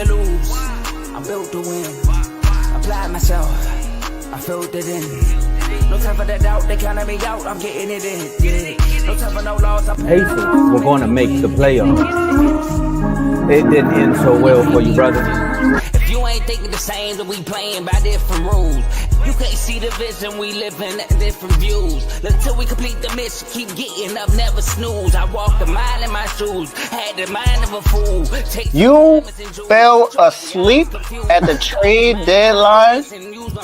to lose. I'm built to win. Apply myself. I filled it in. No time for that doubt. They counted me out. I'm getting it in. Yeah. No time for no loss. Pacers were going to make the playoffs. It didn't end so well for you, brother. If you ain't thinking the same, then we playing by different rules. You can't see the vision, we live in different views. Until we complete the mission, keep getting up, never snooze. I walk the mile in my shoes, had the mind of a fool. You fell asleep at the trade deadline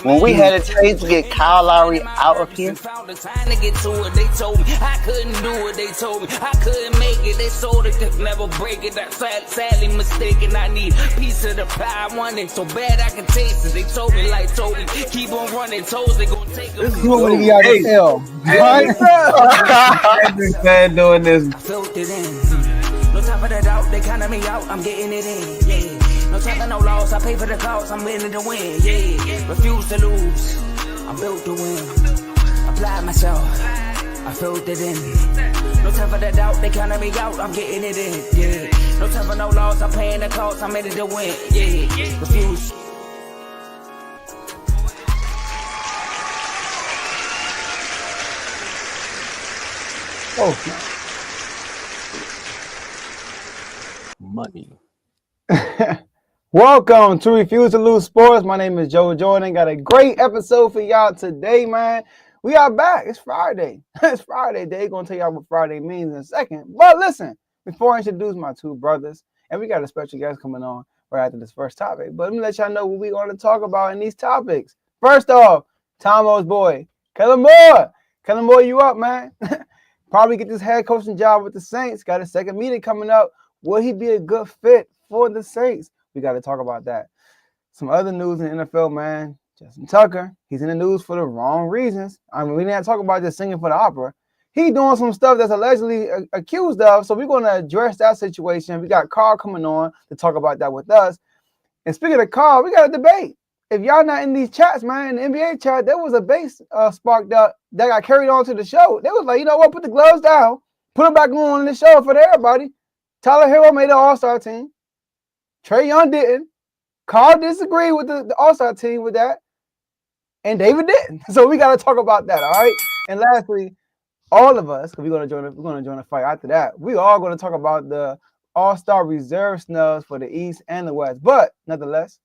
when we had a trade to get Kyle Lowry out of here. They told me I couldn't do it, they told me I couldn't make it. They sold it, could never break it. That's sadly mistaken. I need a piece of the pie, I want it so bad I can taste it. They told me like Toby, keep on running toes, they gonna take this is what we got to tell. Every fan doing this. I filled it in. No time for that doubt, they counted me out, I'm getting it in. Yeah. No time for no loss, I pay for the cost, I'm winning to win. Yeah. Refuse to lose, I'm built to win. Apply myself, I filled it in. No time for that doubt, they counted me out, I'm getting it in. Yeah. No time for no loss, I'm paying the cost, I'm in it to win. Yeah. Refuse. Oh, Money. welcome to Refuse to Lose Sports. My name is Joe Jordan. Got a great episode for y'all today, man. We are back. It's Friday. It's Friday. They're going to tell y'all what Friday means in a second. But listen, before I introduce my two brothers, and we got a special guest coming on right after this first topic, but let me let y'all know what we're going to talk about in these topics. First off, Tomo's boy, Kellen Moore. Kellen Moore, you up, man? Probably get this head coaching job with the Saints. Got a second meeting coming up. Will he be a good fit for the Saints? We got to talk about that. Some other news in the NFL, man. Justin Tucker, he's in the news for the wrong reasons. I mean, we didn't talk about just singing for the opera. He doing some stuff that's allegedly accused of, so we're going to address that situation. We got Carl coming on to talk about that with us. And speaking of Carl, we got a debate. If y'all not in these chats, man, in the NBA chat, there was a base sparked up that got carried on to the show. They was like, you know what, put the gloves down, put them back on the show for everybody. Tyler Hero made an all-star team. Trae Young didn't. Carl disagreed with the all-star team with that. And David didn't. So we got to talk about that, all right? And lastly, all of us, because we're going to join a fight after that, we are going to talk about the all-star reserve snubs for the East and the West. But nonetheless,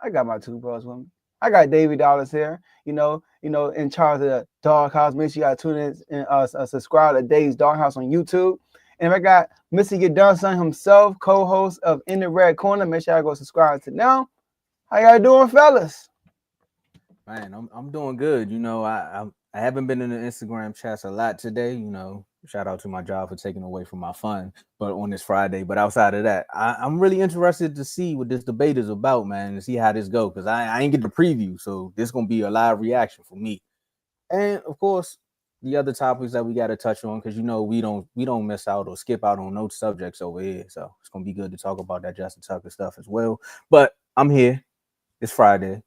I got my two bros with me. I got David Dollars here, you know, in charge of the Doghouse. Make sure you got to tune in and subscribe to Dave's Doghouse on YouTube. And if I got Mr. Get Done Son himself, co-host of In the Red Corner, make sure I go subscribe to them. How y'all doing, fellas? Man, I'm doing good. You know, I haven't been in the Instagram chats a lot today. You know, shout out to my job for taking away from my fun, but on this Friday. But outside of that, I'm really interested to see what this debate is about, man, and see how this goes. Because I ain't get the preview, so this gonna be a live reaction for me. And of course, the other topics that we got to touch on, because you know we don't miss out or skip out on no subjects over here. So it's gonna be good to talk about that Justin Tucker stuff as well. But I'm here. It's Friday.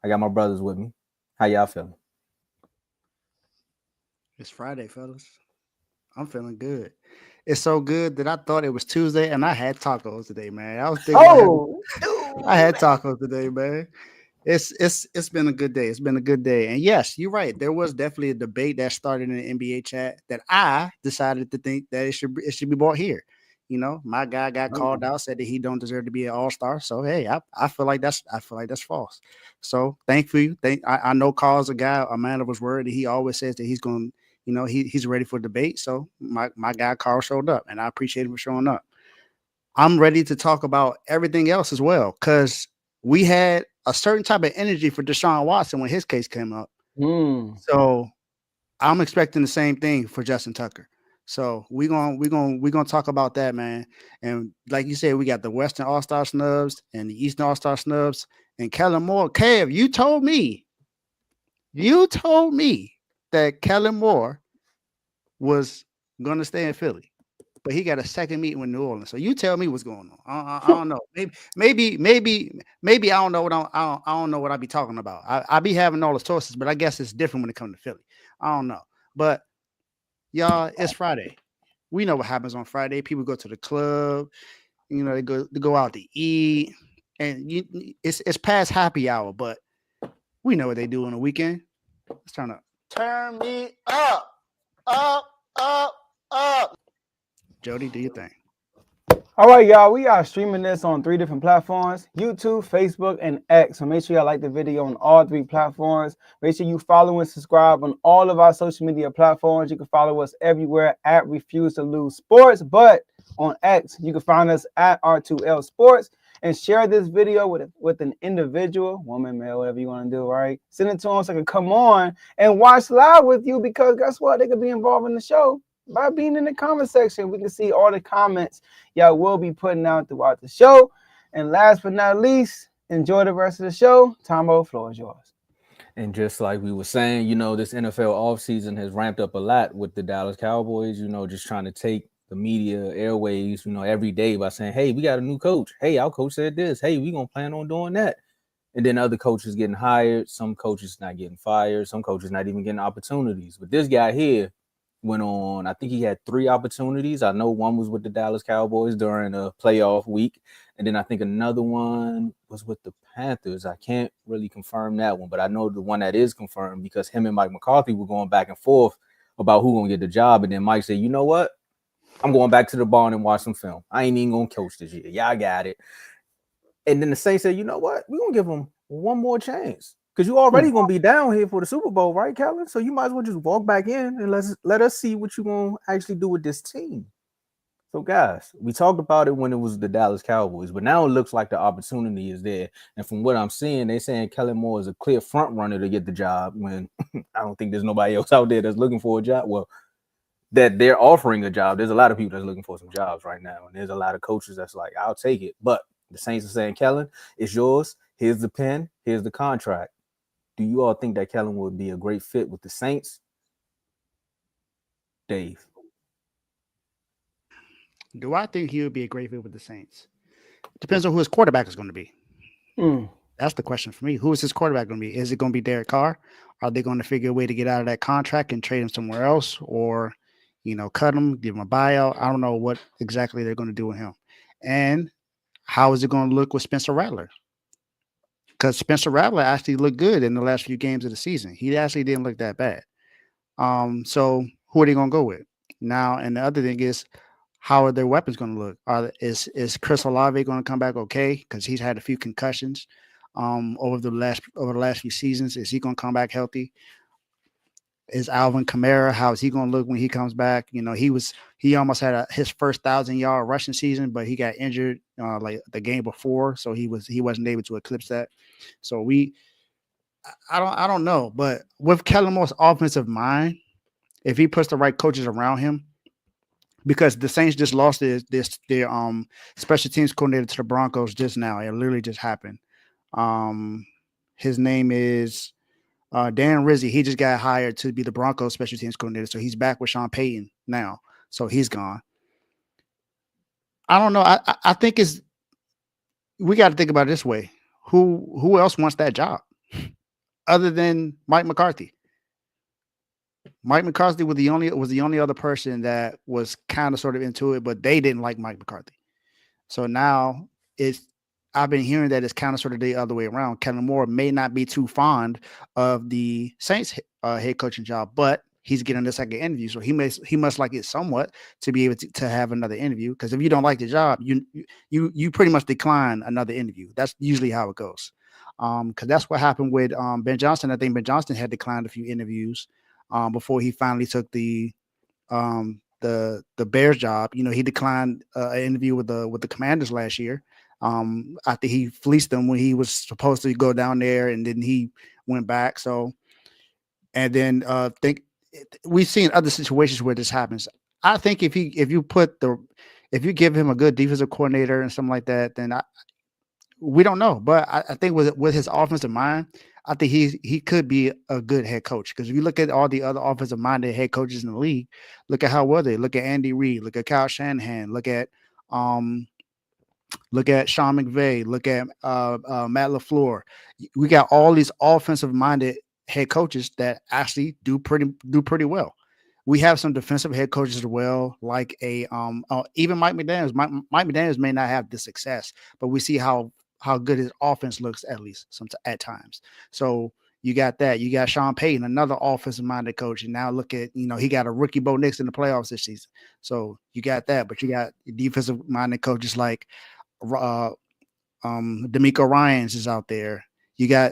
I got my brothers with me. How y'all feeling? It's Friday, fellas. I'm feeling good. It's so good that I thought it was Tuesday and I had tacos today, man. I was thinking I had tacos today, man. It's been a good day. It's been a good day. And yes, you're right. There was definitely a debate that started in the NBA chat that I decided to think that it should be brought here. You know, my guy got called out, said that he don't deserve to be an all-star. So hey, I feel like that's false. So thankfully, I know Carl's a man of his word, and he always says that he's going, you know, he's ready for debate. So my guy Carl showed up, and I appreciate him for showing up. I'm ready to talk about everything else as well, because we had a certain type of energy for Deshaun Watson when his case came up. So I'm expecting the same thing for Justin Tucker. So we're gonna talk about that, man. And like you said, we got the Western All-Star snubs and the Eastern All-Star snubs. And Kellen Moore, Kev, you told me that Kellen Moore was gonna stay in Philly, but he got a second meeting with New Orleans. So you tell me what's going on. I don't know. Maybe I don't know what I don't know what I be talking about. I be having all the sources, but I guess it's different when it comes to Philly. I don't know, but. Y'all, it's Friday. We know what happens on Friday. People go to the club, you know, they go out to eat. and it's past happy hour, but we know what they do on the weekend. Let's turn up. Turn me up, up, up, up. Jody, do your thing. All right, y'all. We are streaming this on 3 different platforms: YouTube, Facebook, and X. So make sure y'all like the video on all 3 platforms. Make sure you follow and subscribe on all of our social media platforms. You can follow us everywhere at Refuse to Lose Sports. But on X, you can find us at R2L Sports. And share this video with an individual, woman, male, whatever you want to do, right? Send it to them so they can come on and watch live with you, because guess what? They could be involved in the show by being in the comment section. We can see all the comments y'all will be putting out throughout the show. And last but not least, enjoy the rest of the show. Tomo, floor is yours. And just like we were saying, you know, this NFL offseason has ramped up a lot with the Dallas Cowboys, you know, just trying to take the media airways, you know, every day by saying, hey, we got a new coach. Hey, our coach said this. Hey, we going to plan on doing that. And then other coaches getting hired. Some coaches not getting fired. Some coaches not even getting opportunities. But this guy here went on, I think he had 3 opportunities. I know one was with the Dallas Cowboys during a playoff week. And then I think another one was with the Panthers. I can't really confirm that one, but I know the one that is confirmed because him and Mike McCarthy were going back and forth about who going to get the job. And then Mike said, you know what? I'm going back to the barn and watch some film. I ain't even going to coach this year. Y'all got it. And then the Saints said, you know what? We're going to give him one more chance. Because you already going to be down here for the Super Bowl, right, Kellen? So you might as well just walk back in and let us see what you're going to actually do with this team. So, guys, we talked about it when it was the Dallas Cowboys, but now it looks like the opportunity is there. And from what I'm seeing, they're saying Kellen Moore is a clear front runner to get the job when I don't think there's nobody else out there that's looking for a job. Well, that they're offering a job. There's a lot of people that's looking for some jobs right now. And there's a lot of coaches that's like, I'll take it. But the Saints are saying, Kellen, it's yours. Here's the pen. Here's the contract. Do you all think that Kellen would be a great fit with the Saints? Dave. Do I think he would be a great fit with the Saints? Depends on who his quarterback is going to be. That's the question for me. Who is his quarterback going to be? Is it going to be Derek Carr? Are they going to figure a way to get out of that contract and trade him somewhere else, or, you know, cut him, give him a buyout? I don't know what exactly they're going to do with him. And how is it going to look with Spencer Rattler? Because Spencer Rattler actually looked good in the last few games of the season. He actually didn't look that bad. So who are they going to go with now? And the other thing is, how are their weapons going to look? Is Chris Olave going to come back okay? Because he's had a few concussions over the last few seasons. Is he going to come back healthy? Is Alvin Kamara, how is he going to look when he comes back? You know, he almost had his first 1,000-yard rushing season, but he got injured like the game before, so he wasn't able to eclipse that. So I don't know, but with Kellen Moore's offensive mind, if he puts the right coaches around him, because the Saints just lost their special teams coordinator to the Broncos just now. It literally just happened. His name is Dan Rizzi. He just got hired to be the Broncos special teams coordinator. So he's back with Sean Payton now. So he's gone. I don't know. I think we got to think about it this way. Who else wants that job other than Mike McCarthy? Mike McCarthy was the only other person that was kind of sort of into it, but they didn't like Mike McCarthy. So now I've been hearing that it's kind of sort of the other way around. Kellen Moore may not be too fond of the Saints head coaching job, but he's getting the second interview, so he must like it somewhat to be able to have another interview. Because if you don't like the job, you pretty much decline another interview. That's usually how it goes. Because that's what happened with Ben Johnson. I think Ben Johnson had declined a few interviews before he finally took the Bears job. You know, he declined an interview with the Commanders last year. After he fleeced them when he was supposed to go down there, and then he went back. So, and then we've seen other situations where this happens. I think if you give him a good defensive coordinator and something like that, then we don't know. But I think with his offensive mind, I think he could be a good head coach. Because if you look at all the other offensive minded head coaches in the league, look at how well they look at Andy Reid, look at Kyle Shanahan, look at Sean McVay, look at Matt LaFleur. We got all these offensive minded head coaches that actually do pretty well. We have some defensive head coaches as well, like even Mike McDaniels. Mike McDaniels may not have the success, but we see how how good his offense looks, at least at times. So you got that. You got Sean Payton, another offensive minded coach, and now look at he got a rookie Bo Nix in the playoffs this season. So you got that, but you got defensive minded coaches like D'Amico Ryans is out there. You got,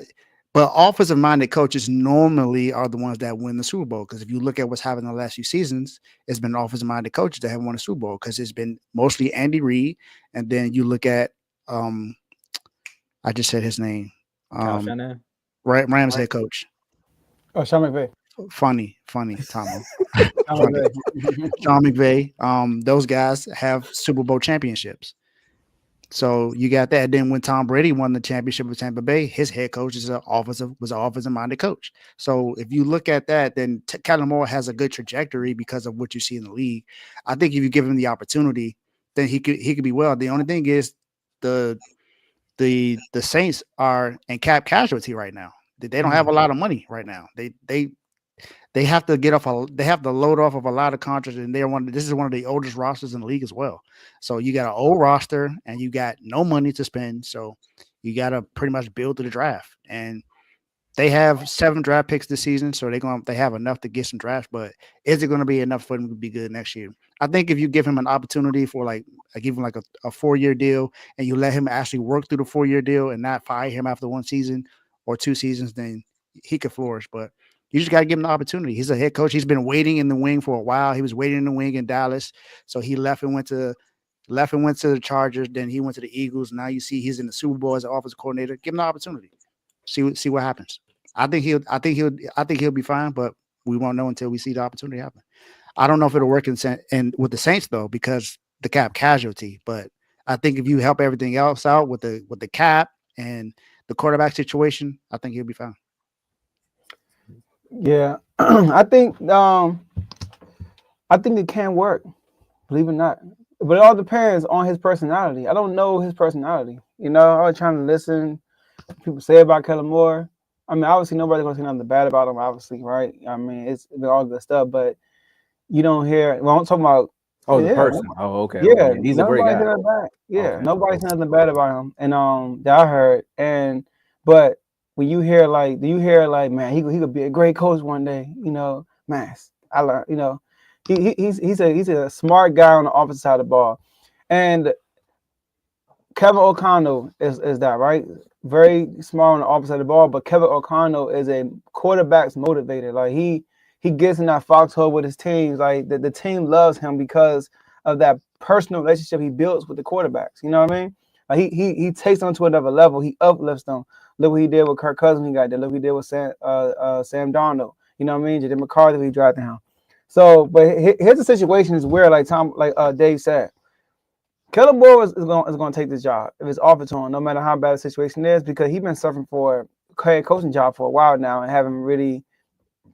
but offensive minded coaches normally are the ones that win the Super Bowl. Because if you look at what's happened in the last few seasons, it's been offensive minded coaches that have won a Super Bowl. Because it's been mostly Andy Reid, and then you look at I just said his name, Rams head coach. Oh, Sean McVay. Funny, Tomo. Sean McVay. Those guys have Super Bowl championships. So you got that. Then when Tom Brady won the championship with Tampa Bay, his head coach was an offensive minded coach. So if you look at that, then Kellen Moore has a good trajectory because of what you see in the league. I think if you give him the opportunity, then he could be well. The only thing is the Saints are in cap casualty right now. They don't have a lot of money right now. They have to they have to load off of a lot of contracts, and this is one of the oldest rosters in the league as well. So you got an old roster and you got no money to spend. So you got to pretty much build to the draft. And they have 7 draft picks this season, so they have enough to get some drafts. But is it going to be enough for them to be good next year? I think if you give him an opportunity for give him a 4-year deal, and you let him actually work through the 4-year deal and not fire him after 1 season or 2 seasons, then he could flourish. But you just got to give him the opportunity. He's a head coach. He's been waiting in the wing for a while. He was waiting in the wing in Dallas, so he left and went to the Chargers. Then he went to the Eagles. Now you see he's in the Super Bowl as an offensive coordinator. Give him the opportunity. See what happens. I think he'll be fine, but we won't know until we see the opportunity happen. I don't know if it'll work and with the Saints though, because the cap casualty. But I think if you help everything else out with the cap and the quarterback situation, I think he'll be fine. Yeah, I think it can work, believe it or not. But it all depends on his personality. I don't know his personality. I was trying to listen to people say about Kellen Moore. I mean, obviously nobody's gonna say nothing bad about him, obviously, right? I mean, it's been all good stuff, but you don't hear. Well, I'm talking about. Oh, the person. Oh, okay. Yeah, okay. He's a great guy. Nobody's saying nothing bad about him, and that I heard. But when you hear do you hear man, he could be a great coach one day? Man, I learned. He's a smart guy on the opposite side of the ball, and Kevin O'Connell is that right? Very smart on the opposite side of the ball, but Kevin O'Connell is a quarterback's motivator. Like he gets in that foxhole with his teams. Like the team loves him because of that personal relationship he builds with the quarterbacks. You know what I mean? Like he takes them to another level. He uplifts them. Look what he did with Kirk Cousins. He got there. Look what he did with Sam Darnold. You know what I mean? J.J. McCarthy. He drafted him. So, but here's the situation is where Dave said, Kellen Moore is going to take this job if it's offered to him, no matter how bad the situation is, because he's been suffering for a head coaching job for a while now and haven't really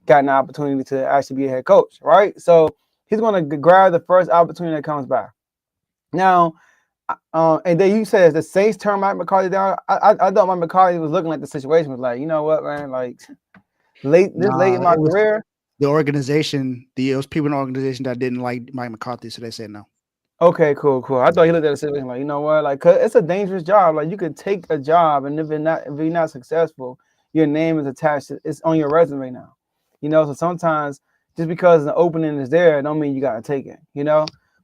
gotten an opportunity to actually be a head coach, right? So he's going to grab the first opportunity that comes by. Now, and then you said the Saints turned Mike McCarthy down. I thought Mike McCarthy was looking like the situation was like, you know what, man, late in my career. The organization, those people in the organization that didn't like Mike McCarthy, so they said no. Okay, cool. I thought he looked at the situation like, you know what, cause it's a dangerous job. Like you could take a job, and if you're not successful, your name is attached. It's on your resume now. So sometimes just because an opening is there, don't mean you gotta take it.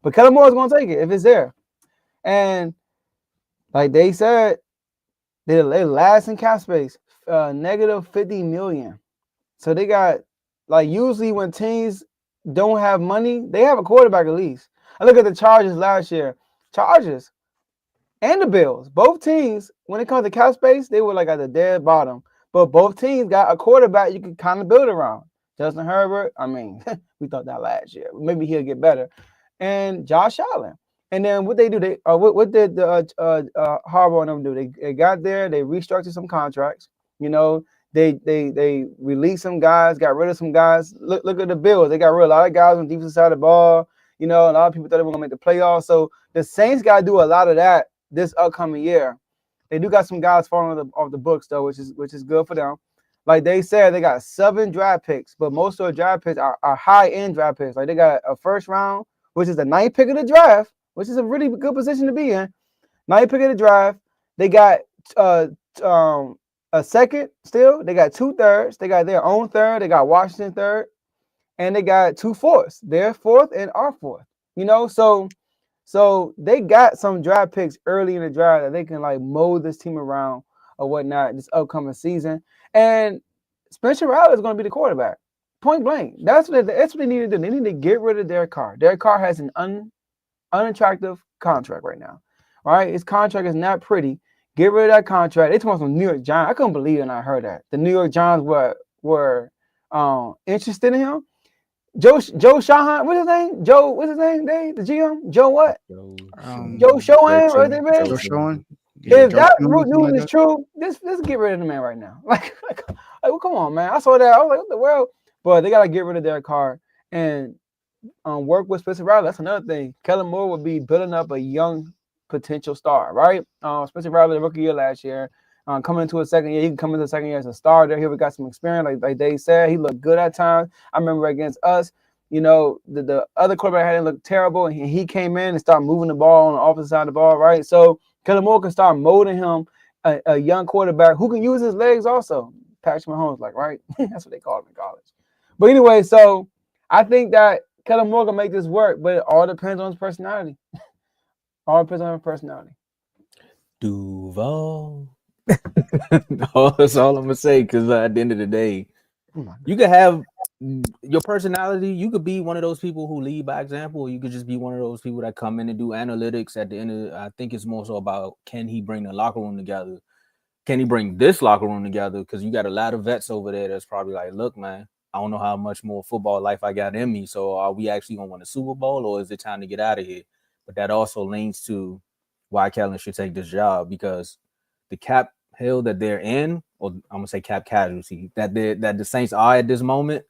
But Kellen Moore is gonna take it if it's there. And like they said, they last in cap space, negative $50 million. So they got usually when teams don't have money, they have a quarterback at least. I look at the Chargers last year. Chargers and the Bills, both teams, when it comes to cap space, they were at the dead bottom. But both teams got a quarterback you can kind of build around. Justin Herbert, I mean, we thought that last year. Maybe he'll get better. And Josh Allen. And then what they do, what did the Harbaugh and them do? They got there, they restructured some contracts. They released some guys, got rid of some guys. Look at the Bills. They got rid of a lot of guys on the defensive side of the ball. A lot of people thought they were going to make the playoffs. So the Saints got to do a lot of that this upcoming year. They do got some guys falling off the books, though, which is good for them. Like they said, they got 7 draft picks, but most of the draft picks are high-end draft picks. Like they got a first round, which is the 9th pick of the draft, which is a really good position to be in. 9th pick of the draft. They got a second still. They got 2/3. They got their own third. They got Washington third, and they got 2/4. Their fourth and our fourth. You know, so they got some draft picks early in the draft that they can like mold this team around or whatnot this upcoming season. And Spencer Rattler is going to be the quarterback. Point blank. That's what they need to do. They need to get rid of Derek Carr. Derek Carr has an unattractive contract right now. Right? His contract is not pretty. Get rid of that contract. They talking some New York Giants. I couldn't believe it when I heard that. The New York Giants were interested in him. Joe Shahan, what's his name? What's his name? The GM? Joe what? Joe Shohan, right there, man. Joe Shohan. Yeah, if that news is true, let's get rid of the man right now. Like, well, come on, man. I saw that. I was like, what the world? But they gotta get rid of Derek Carr and work with Spencer Rattler. That's another thing. Kellen Moore would be building up a young potential star, right? Spencer Rattler, rookie year last year. Coming into a second year, he can come into the second year as a starter. Here we got some experience, like Dave said. He looked good at times. I remember against us, you know, the other quarterback hadn't looked terrible, and he came in and started moving the ball on the offensive side of the ball, right? So Kellen Moore can start molding him a young quarterback who can use his legs also. Patrick Mahomes, like, right? That's what they call him in college. But anyway, so I think that Kellen Moore can make this work, but it all depends on his personality. All depends on his personality. Duval. That's all I'm gonna say, because at the end of the day, you could have your personality. You could be one of those people who lead by example, or you could just be one of those people that come in and do analytics. At the end of I think it's more so about, can he bring the locker room together? Can he bring this locker room together? Because you got a lot of vets over there that's probably like, look, man, I don't know how much more football life I got in me. So are we actually gonna win a Super Bowl, or is it time to get out of here? But that also leans to why Kellen should take this job, because the cap hill that they're in, or I'm gonna say cap casualty that the Saints are at this moment,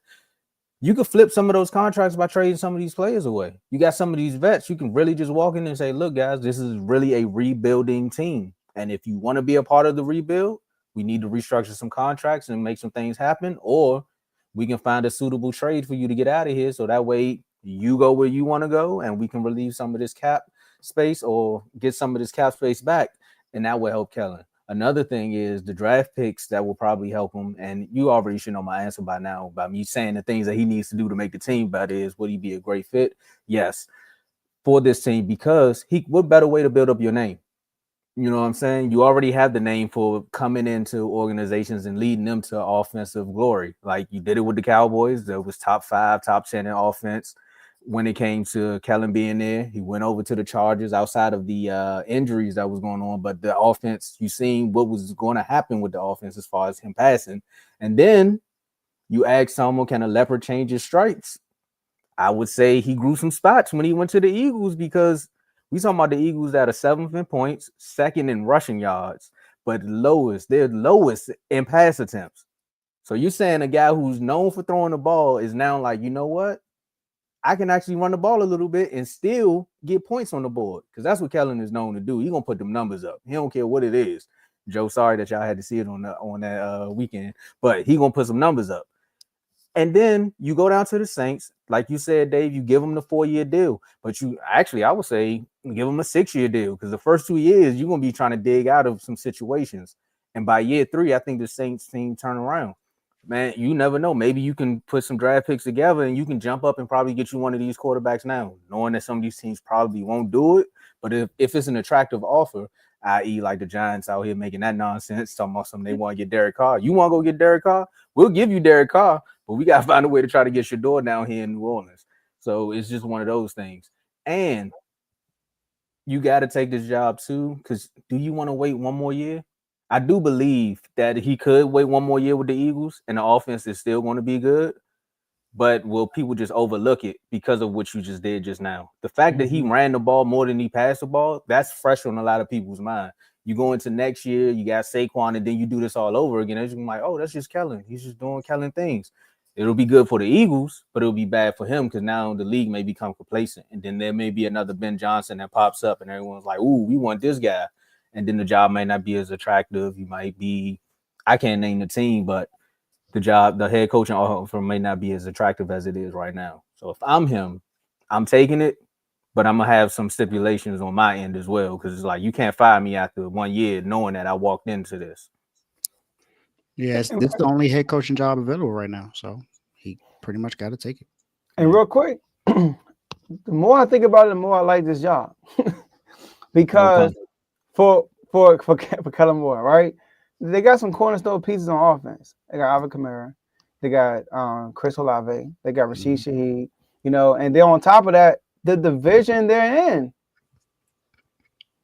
you could flip some of those contracts by trading some of these players away. You got some of these vets, you can really just walk in and say, look, guys, this is really a rebuilding team. And if you want to be a part of the rebuild, we need to restructure some contracts and make some things happen, or we can find a suitable trade for you to get out of here. So that way you go where you want to go, and we can relieve some of this cap space or get some of this cap space back. And that will help Kellen. Another thing is the draft picks that will probably help him. And you already should know my answer by now by me saying the things that he needs to do to make the team better. Is, would he be a great fit? Yes, for this team, because what better way to build up your name? You know what I'm saying? You already have the name for coming into organizations and leading them to offensive glory. Like you did it with the Cowboys. That was top 5, top 10 in offense. When it came to Kellen being there, he went over to the Chargers outside of the injuries that was going on. But the offense, you seen what was going to happen with the offense as far as him passing. And then you ask someone, can a leopard change his stripes? I would say he grew some spots when he went to the Eagles, because we talking about the Eagles that are 7th in points, 2nd in rushing yards, but they're lowest in pass attempts. So you're saying a guy who's known for throwing the ball is now like, you know what? I can actually run the ball a little bit and still get points on the board, because that's what Kellen is known to do. He's going to put them numbers up. He don't care what it is. Joe, sorry that y'all had to see it on that weekend, but he going to put some numbers up. And then you go down to the Saints. Like you said, Dave, you give them the 4-year deal. But I would say give them a 6-year deal, because the first 2 years, you're going to be trying to dig out of some situations. And by year 3, I think the Saints team turn around. Man, you never know. Maybe you can put some draft picks together and you can jump up and probably get you one of these quarterbacks now, knowing that some of these teams probably won't do it. But if it's an attractive offer, i.e. like the Giants out here making that nonsense, talking about something they want to get Derek Carr. You want to go get Derek Carr? We'll give you Derek Carr, but we got to find a way to try to get Shador down here in New Orleans. So it's just one of those things. And you got to take this job too, because do you want to wait one more year? I do believe that he could wait one more year with the Eagles and the offense is still going to be good. But will people just overlook it because of what you just did just now? The fact that he ran the ball more than he passed the ball, that's fresh on a lot of people's mind. You go into next year, you got Saquon, and then you do this all over again. It's like, oh, that's just Kellen. He's just doing Kellen things. It'll be good for the Eagles, but it'll be bad for him, because now the league may become complacent. And then there may be another Ben Johnson that pops up and everyone's like, ooh, we want this guy. And then the job may not be as attractive. You might be, I can't name the team, but the head coaching offer may not be as attractive as it is right now. So if I'm him, I'm taking it. but I'm gonna have some stipulations on my end as well, because it's like you can't fire me after 1 year knowing that I walked into this. Yeah, this is the only head coaching job available right now, so he pretty much got to take it. And real quick, the more I think about it, the more I like this job. Because for Kellen Moore, right? They got some cornerstone pieces on offense. They got Alvin Kamara, they got Chris Olave, they got Rashid Shaheed, you know, and then on top of that, the division they're in.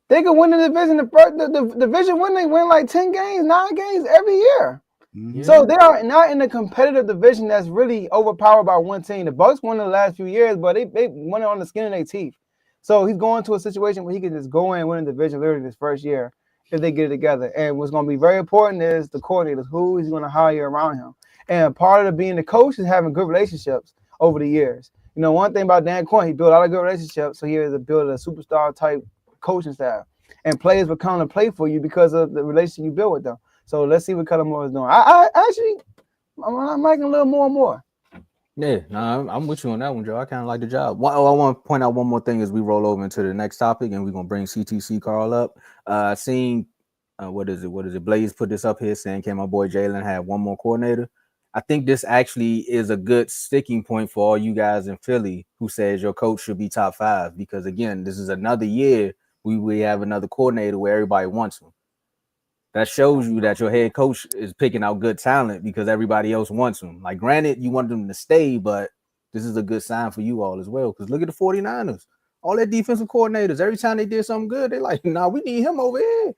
They could win the division. The division when they win like 10 games, 9 games every year. So they are not in a competitive division that's really overpowered by one team. The Bucks won in the last few years, but they won it on the skin of their teeth. So he's going to a situation where he can just go in and win a division literally this first year if they get it together. And what's going to be very important is the coordinators, who he's going to hire around him. And part of being the coach is having good relationships over the years. You know, one thing about Dan Quinn, he built a lot of good relationships, so he has to build a superstar type coaching staff. And players will come to play for you because of the relationship you build with them. So let's see what Kellen Moore is doing. I'm liking a little more and more. Yeah, no, I'm with you on that one, Joe. I kind of like the job. I want to point out one more thing as we roll over into the next topic, and we're gonna bring CTC Carl up. Seeing what is it? Blaze put this up here saying, "Can my boy Jalen have one more coordinator?" I think this actually is a good sticking point for all you guys in Philly who says your coach should be top 5, because again, this is another year we have another coordinator where everybody wants him. That shows you that your head coach is picking out good talent because everybody else wants them. Like, granted, you want them to stay, but this is a good sign for you all as well. Because look at the 49ers. All their defensive coordinators, every time they did something good, they're like, nah, we need him over here.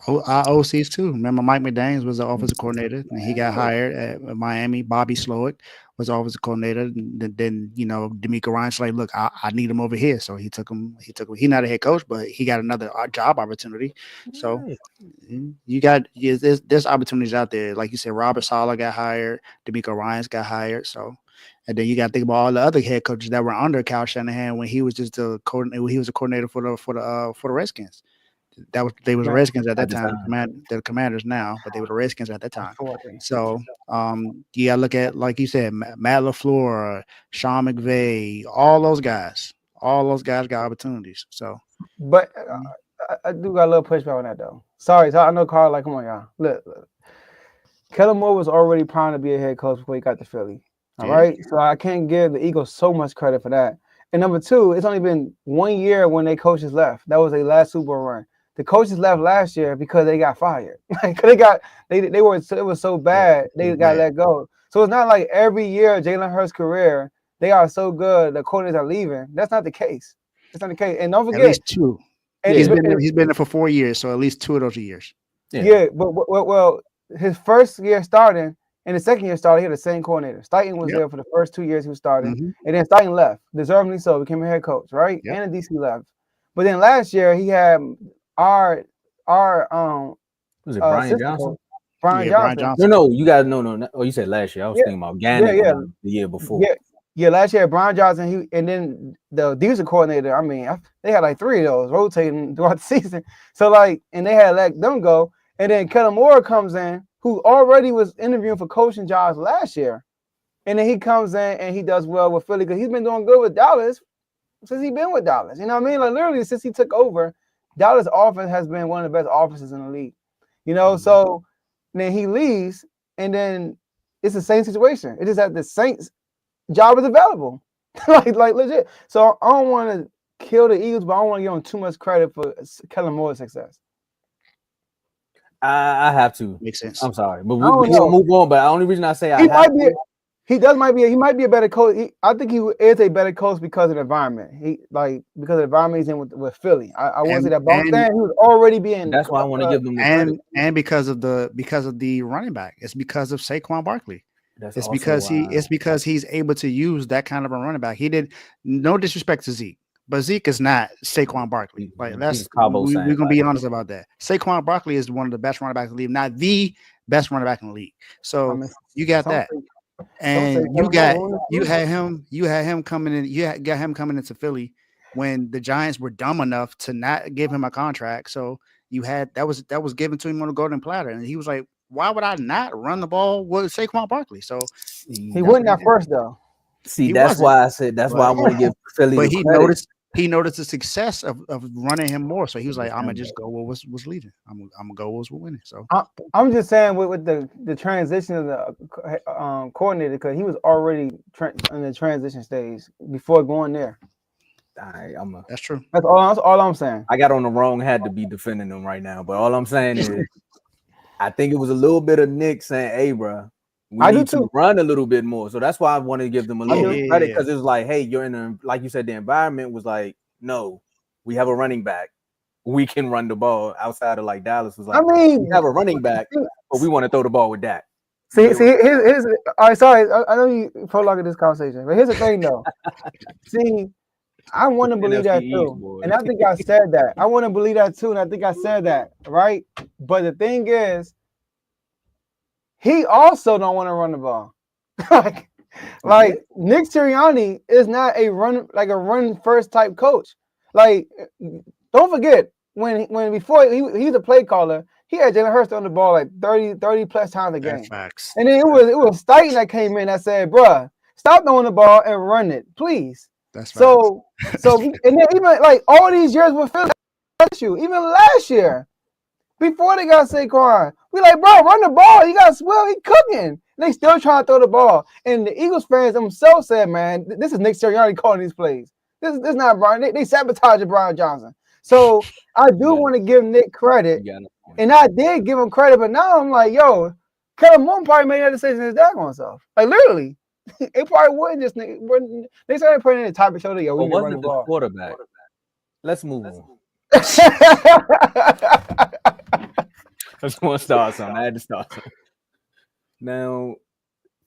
Our OCs too. Remember, Mike McDaniels was the offensive coordinator, and he got hired at Miami. Bobby Slowick was the offensive coordinator. And then D'Amico Ryan's like, look, I need him over here. So he took him. He's not a head coach, but he got another job opportunity. So you got there's opportunities out there. Like you said, Robert Saleh got hired. D'Amico Ryan's got hired. So, and then you got to think about all the other head coaches that were under Kyle Shanahan when he was just the coordinator. He was a coordinator for the Redskins. They was the Redskins at that time. They're the Commanders now, but they were the Redskins at that time. So you gotta look at, like you said, Matt LaFleur, Sean McVay, all those guys got opportunities. So, but I do got a little pushback on that though. Sorry, I know Carl. Like, come on, y'all. Look. Kellen Moore was already primed to be a head coach before he got to Philly. All right, so I can't give the Eagles so much credit for that. And number two, it's only been 1 year when their coaches left. That was their last Super Bowl run. The coaches left last year because they got fired. It was so bad they got let go. So it's not like every year Jalen Hurts' career they are so good the coordinators are leaving. That's not the case. That's not the case. And don't forget, at least 2. He's been there for 4 years, so at least 2 of those years. Yeah, but well, his first year starting and the second year starting, he had the same coordinator. Steichen was there for the first 2 years he was starting, and then Steichen left, deservedly so, became a head coach, right? And the DC left. But then last year he had was it Brian Johnson? Brian Johnson. No, you guys no. Oh, you said last year. I was thinking about Gannon the year before. Yeah, last year Brian Johnson, and then the defensive coordinator. I mean, they had like 3 of those rotating throughout the season. So and they had let them go, and then Kellen Moore comes in, who already was interviewing for coaching jobs last year, and then he comes in and he does well with Philly because he's been doing good with Dallas since he's been with Dallas. You know what I mean? Like literally since he took over, Dallas offense has been one of the best offenses in the league. So then he leaves, and then it's the same situation. It is that the Saints job is available, like legit. So I don't want to kill the Eagles, but I don't want to give them too much credit for Kellen Moore's success. I have to. Makes sense. I'm sorry, but we'll move on. But the only reason I say he might be a better coach. I think he is a better coach because of the environment. Because of the environment he's in with Philly. I want to say that, but he was already being. That's why I want to give them the credit. And because of the running back, it's because of Saquon Barkley. It's because he's able to use that kind of a running back. He did, no disrespect to Zeke, but Zeke is not Saquon Barkley. Like we're gonna be honest about that. Saquon Barkley is one of the best running backs in the league, not the best running back in the league. So you got that. And you had him coming into Philly when the Giants were dumb enough to not give him a contract. So that was given to him on a golden platter, and he was like, why would I not run the ball with Saquon Barkley? So he wasn't at first though. See, that's why I said why I want to give Philly. But he noticed. he noticed the success of running him more. So he was like, I'm gonna just go what was leading. I'm gonna go what was winning. So I'm just saying with the transition of the coordinator, because he was already in the transition stage before going there. That's true. That's all I'm saying. I got on the wrong hat to be defending him right now, but all I'm saying is, I think it was a little bit of Nick saying, "Hey, bro, we need to run a little bit more." So that's why I want to give them a little credit, because it's like, hey, you're in a, like you said, the environment was like, no, we have a running back, we can run the ball. Outside of like Dallas was like, we have a running back, but we want to throw the ball with that. See, here's all right. Sorry, I know you prolonged this conversation, but here's the thing, though. See, I want to believe that too, and I think I said that. I want to believe that too, and I think I said that, right? But the thing is, he also don't want to run the ball. like Nick Sirianni is not a run first type coach. Like, don't forget when before he was a play caller, he had Jalen Hurts on the ball like 30 plus times a game. Facts. And then it was Steichen that came in that said, "Bruh, stop throwing the ball and run it, please." That's so and then even like all these years with Philly, even last year, before they got Saquon, we like, bro, run the ball. You got Swill, he cooking. And they still trying to throw the ball. And the Eagles fans themselves said, man, this is Nick Sirianni calling these plays. This is not Brian. They sabotaged Brian Johnson. So I do want to give Nick credit. And I did give him credit, but now I'm like, yo, Kellen Moore probably made that decision his dad on himself. Like, literally. It probably wouldn't just they started putting in the type of show that yo, we can run the ball. Quarterback. Let's move on. I just want to start something. I had to start something. Now,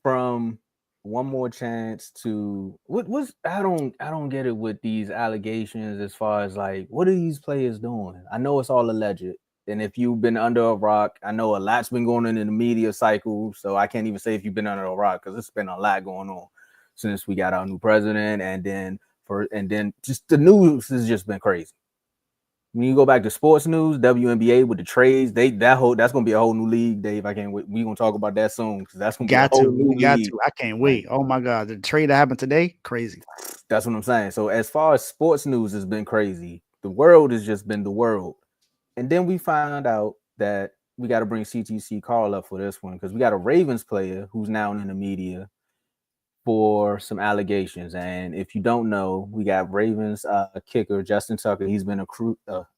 from one more chance to what's I don't get it with these allegations as far as like, what are these players doing? I know it's all alleged. And if you've been under a rock, I know a lot's been going on in the media cycle. So I can't even say if you've been under a rock, because it's been a lot going on since we got our new president, and then just the news has just been crazy. When you go back to sports news, WNBA with the trades, that's gonna be a whole new league, Dave. I can't wait. We're gonna talk about that soon, because that's gonna be a whole new league. I can't wait. Oh my God, the trade that happened today, crazy. That's what I'm saying. So as far as sports news has been crazy, the world has just been the world. And then we found out that we got to bring CTC Carl up for this one, because we got a Ravens player who's now in the media for some allegations. And if you don't know, we got Ravens kicker Justin Tucker. He's been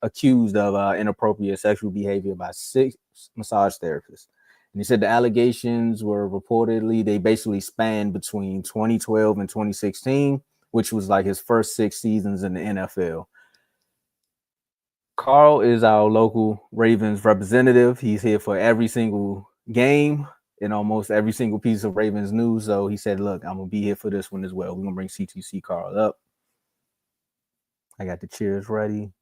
accused of inappropriate sexual behavior by 6 massage therapists. And he said the allegations were reportedly, they basically spanned between 2012 and 2016, which was like his first 6 seasons in the NFL. Carl is our local Ravens representative. He's here for every single game and almost every single piece of Ravens news. So he said, look, I'm going to be here for this one as well. We're going to bring CTC Carl up. I got the cheers ready.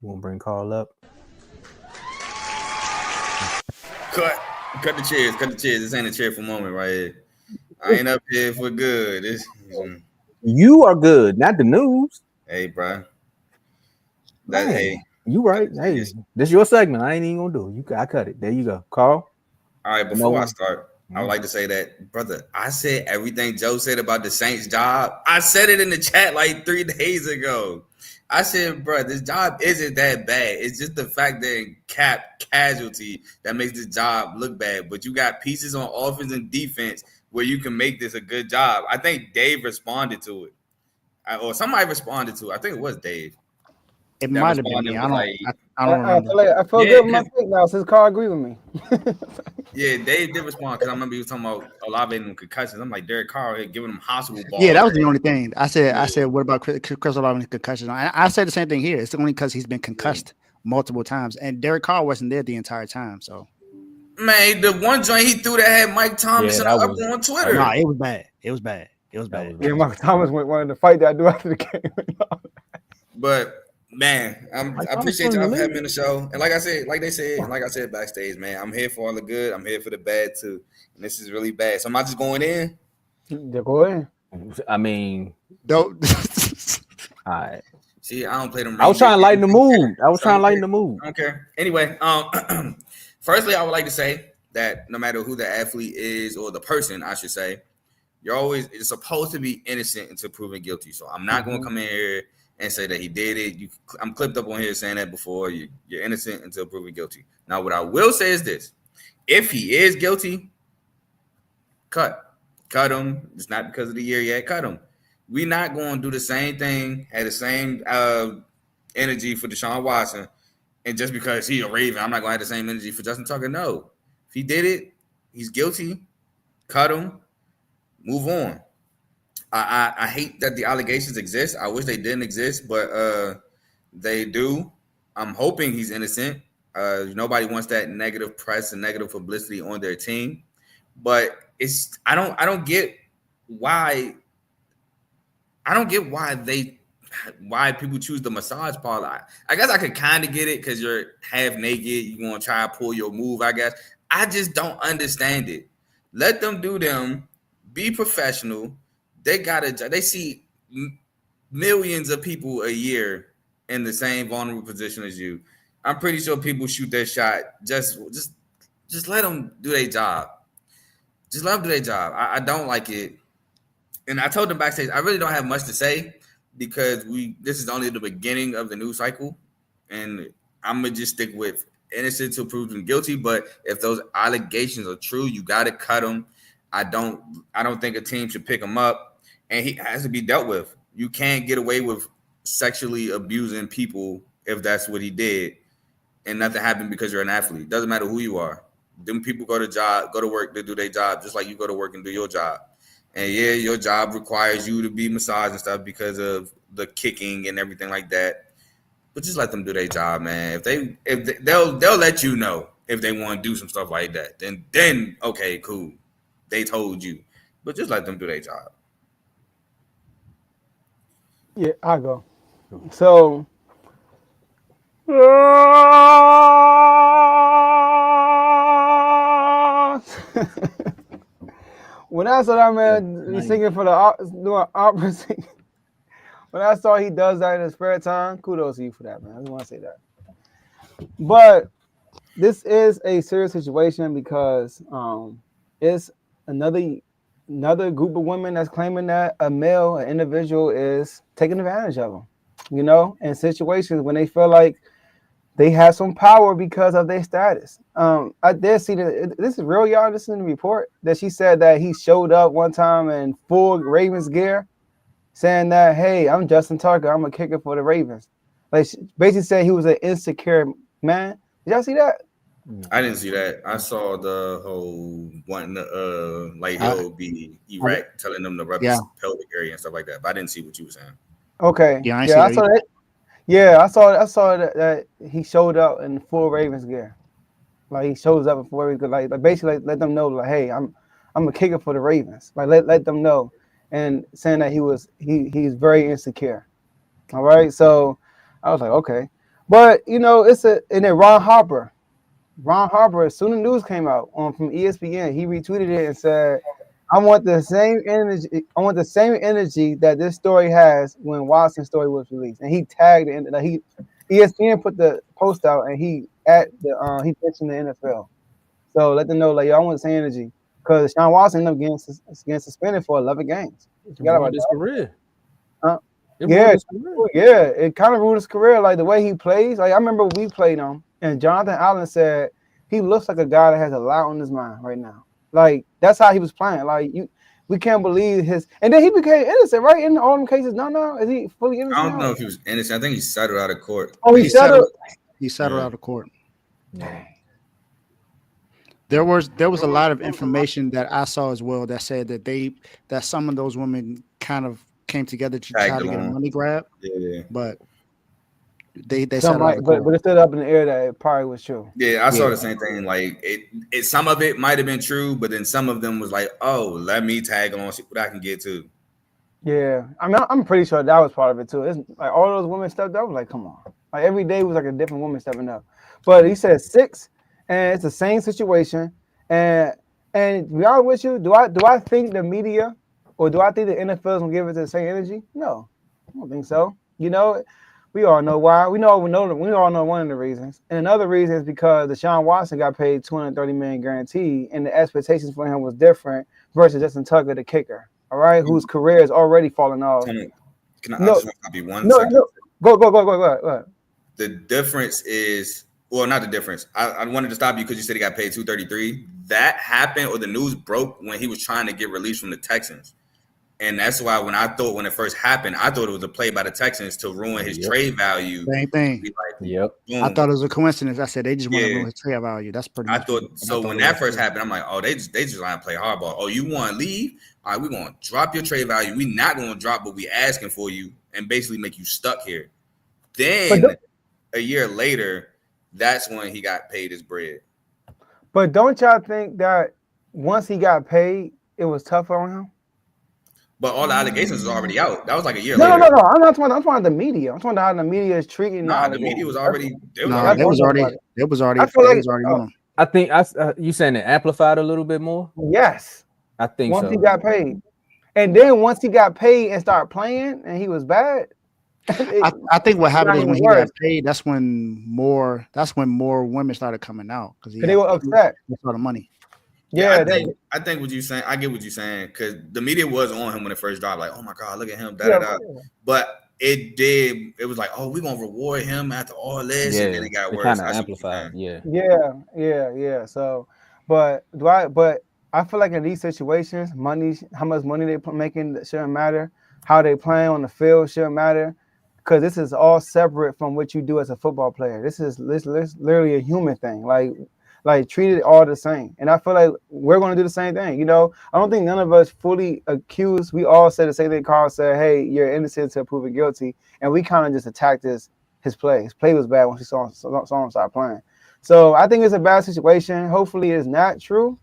We're going to bring Carl up. Cut the cheers. This ain't a cheerful moment right here. I ain't up here for good. You are good, not the news. Hey, bro. Hey. You right. Hey, this is your segment. I ain't even gonna do it. I cut it. There you go. Carl. All right, before I start, I would like to say that, brother, I said everything Joe said about the Saints job. I said it in the chat like 3 days ago. I said, bro, this job isn't that bad. It's just the fact that cap casualty that makes this job look bad. But you got pieces on offense and defense where you can make this a good job. I think Dave responded to it. Or somebody responded to it. I think it was Dave. It might have been me. I don't remember. I feel good with my pick now since Carl agreed with me. Yeah, Dave did respond, because I remember he was talking about Olave and concussions. I'm like, Derek Carr giving him hospital balls. Yeah, that was the only thing. I said, what about Chris Olave and concussions? I said the same thing here. It's only because he's been concussed multiple times. And Derek Carr wasn't there the entire time. So, man, the one joint he threw that had Mike Thomas up on Twitter. No, it was bad. It was bad. Yeah, Mike Thomas wanted to fight that I do after the game. But man, I appreciate y'all for having me on the show. And like I said backstage, man, I'm here for all the good. I'm here for the bad too. And this is really bad. So am I just going in? Yeah, go in. I mean, don't. All right. See, I don't play them. I was trying to lighten the mood. I don't care. Anyway, firstly, I would like to say that no matter who the athlete is, or the person, I should say, it's supposed to be innocent until proven guilty. So I'm not going to come in here and say that he did it. I'm clipped up on here saying that before. You're innocent until proven guilty. Now, what I will say is this: if he is guilty, cut him. It's not because of the year yet. Cut him. We're not going to do the same thing, have the same energy for Deshaun Watson, and just because he's a Raven, I'm not going to have the same energy for Justin Tucker. No, if he did it, he's guilty. Cut him. Move on. I hate that the allegations exist. I wish they didn't exist, but they do. I'm hoping he's innocent. Nobody wants that negative press and negative publicity on their team, but I don't get why. I don't get why people choose the massage parlor. I guess I could kind of get it because you're half naked. You're gonna try to pull your move. I guess I just don't understand it. Let them do them. Be professional. They see millions of people a year in the same vulnerable position as you. I'm pretty sure people shoot their shot. Just let them do their job. Just let them do their job. I don't like it. And I told them backstage, I really don't have much to say because this is only the beginning of the news cycle. And I'm going to just stick with innocent until proven guilty. But if those allegations are true, you got to cut them. I don't think a team should pick him up. And he has to be dealt with. You can't get away with sexually abusing people if that's what he did, and nothing happened because you're an athlete. Doesn't matter who you are. Them people go to work to do their job, just like you go to work and do your job. And yeah, your job requires you to be massaged and stuff because of the kicking and everything like that. But just let them do their job, man. If they'll let you know if they want to do some stuff like that. Then okay, cool. They told you. But just let them do their job. Yeah, I go. So, when I saw that man singing for doing opera singing, when I saw he does that in his spare time, kudos to you for that, man. I just want to say that. But this is a serious situation because it's another group of women that's claiming that an individual is taking advantage of them, in situations when they feel like they have some power because of their status. I did see that this is real, y'all. This is in the report that she said that he showed up one time in full Ravens gear, saying that, "Hey, I'm Justin Tucker. I'm a kicker for the Ravens." Like, she basically said he was an insecure man. Did y'all see that? I didn't see that. I saw the whole wanting to he'll be erect, telling them to rub his pelvic area and stuff like that. But I didn't see what you were saying. Okay. Yeah, I saw that. Yeah, I saw that he showed up in full Ravens gear. Like, he shows up in full Ravens gear. Like basically let them know, like, hey, I'm a kicker for the Ravens. Like, let them know, and saying that he's very insecure. All right, so I was like, okay, but and then Ron Harper, as soon as the news came out from ESPN, he retweeted it and said, I want the same energy that this story has when Watson's story was released. And he tagged it, ESPN put the post out, and he mentioned the NFL. So let them know, like, yo, I want the same energy. Because Sean Watson ended up getting suspended for 11 games. Forgot about his career. It kind of ruined his career. Like, the way he plays. Like, I remember we played him, and Jonathan Allen said he looks like a guy that has a lot on his mind right now. Like, that's how he was playing. Like, we can't believe his. And then he became innocent, right? In all them cases. No. Is he fully innocent? I don't know if he was innocent. I think he settled out of court. Oh, he settled. He settled out of court. There was a lot of information that I saw as well that said that some of those women kind of came together to try to get a money grab. Yeah. But they said, but it stood up in the air that it probably was true. Yeah, I saw the same thing. Like, it some of it might have been true, but then some of them was like, oh, let me tag along, see what I can get to. Yeah, I mean, I'm pretty sure that was part of it too. It's like all those women stepped up. Like, come on, like every day was like a different woman stepping up. But he said 6, and it's the same situation. And to be honest with you, do I think the media or do I think the NFL is gonna give it the same energy? No, I don't think so. We all know why. We all know one of the reasons. And another reason is because Deshaun Watson got paid $230 million guaranteed, and the expectations for him was different versus Justin Tucker, the kicker. All right, whose career is already falling off. Can I just be 1 second? Go. The difference is, well, not the difference. I wanted to stop you because you said he got paid $233. That happened, or the news broke when he was trying to get released from the Texans. And that's why when it first happened, I thought it was a play by the Texans to ruin his trade value. Same thing. Boom. I thought it was a coincidence. I said they just want to ruin his trade value. That's pretty much. I thought so. When that first happened, I'm like, oh, they just want to play hardball. Oh, you want to leave? All right, we're gonna drop your trade value. We're not gonna drop what we asking for you, and basically make you stuck here. Then a year later, that's when he got paid his bread. But don't y'all think that once he got paid, it was tougher on him? But all the allegations was already out. That was like a year later. No. I'm not talking about the media. I'm talking about how the media is treating. Nah, the media was already. It was already. I think you saying it amplified a little bit more. Yes, I think once so. he got paid, and then once he got paid and started playing, and he was bad. I think what happened is when he got paid, that's when more women started coming out because they were upset. That's all the money. Yeah, I think what you're saying. I get what you're saying because the media was on him when it first dropped. Like, oh my god, look at him, But it did. It was like, oh, we're gonna reward him after all this, and then it got worse. Kind of amplified. Yeah. So, but I feel like in these situations, how much money they making shouldn't matter. How they playing on the field shouldn't matter, because this is all separate from what you do as a football player. This is literally a human thing. Like treat it all the same. And I feel like we're going to do the same thing. You know, I don't think none of us fully accused. We all said the same thing. Carl said, hey, you're innocent until proven guilty. And we kind of just attacked his play. His play was bad once we saw him start playing. So I think it's a bad situation. Hopefully it's not true,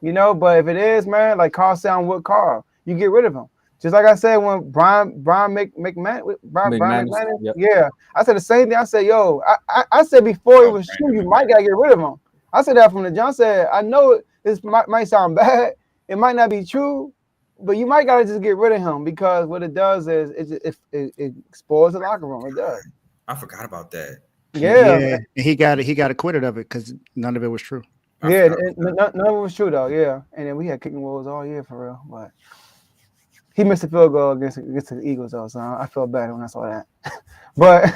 you know, but if it is, man, like Carl said, I'm with Carl. You get rid of him. Just like I said when Brian McManus, yeah, I said the same thing. I said, yo, I said before it was true, you might gotta get rid of him. I said that from the jump. I said, I know this might sound bad. It might not be true, but you might gotta just get rid of him because what it does is it spoils the locker room. It does. I forgot about that. Yeah. He got acquitted of it because none of it was true. None of it was true though. Yeah, and then we had kicking wolves all year for real, but. He missed a field goal against the Eagles, though, so I felt bad when I saw that. but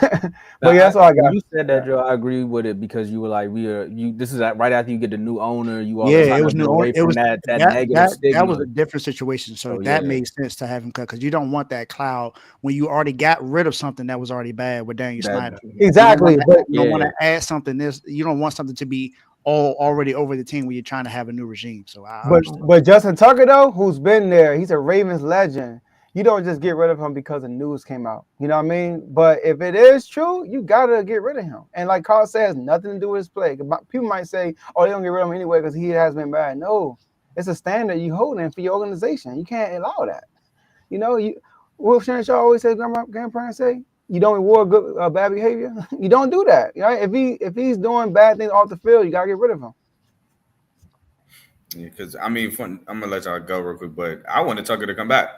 yeah, that's all I got. You said that, Joe. I agree with it because you were like, this is right after you get the new owner. You all it was new owner. It was that negative stigma. That was a different situation, so that made sense to have him cut because you don't want that cloud when you already got rid of something that was already bad with Daniel Snyder. Exactly, you don't want to add something. You don't want something to be already over the team when you're trying to have a new regime. So but Justin Tucker though, who's been there, he's a Ravens legend. You don't just get rid of him because the news came out. You know what I mean? But if it is true, you gotta get rid of him. And like Carl says, nothing to do with his play. People might say, "Oh, they don't get rid of him anyway because he has been bad." No, it's a standard you holding for your organization. You can't allow that. You know, Wolf Shannon Shaw always says, grandparents say, you don't reward good bad behavior. You don't do that. Right? If he's doing bad things off the field, you gotta get rid of him. Yeah, because I'm gonna let y'all go real quick, but I want Tucker to come back.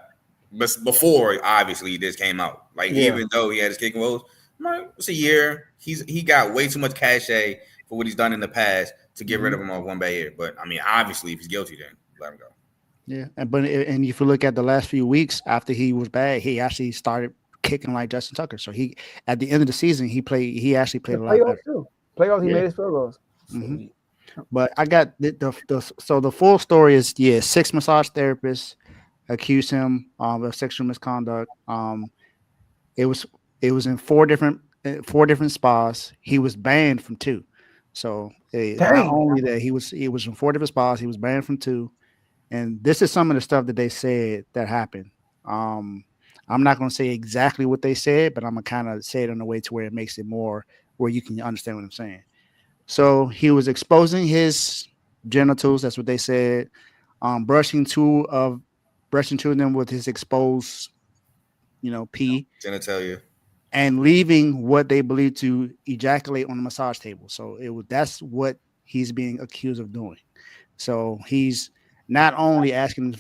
But before obviously this came out, even though he had his kicking woes, it's a year. He got way too much cachet for what he's done in the past to get rid of him on one bad year. But I mean, obviously, if he's guilty, then let him go. Yeah, and if you look at the last few weeks after he was bad, he actually started kicking like Justin Tucker. So he at the end of the season he actually played a lot better. Too. Playoffs, he made his field goals. Mm-hmm. But I got the full story is 6 massage therapists accused him of sexual misconduct. It was in four different spas. He was banned from 2. So not only that he was in 4 different spas, he was banned from 2. And this is some of the stuff that they said that happened. I'm not going to say exactly what they said, but I'm going to kind of say it in a way to where it makes it more where you can understand what I'm saying. So he was exposing his genitals. That's what they said. Brushing two of them with his exposed, pee. Genitalia. And leaving what they believe to ejaculate on the massage table. So that's what he's being accused of doing. So he's not only asking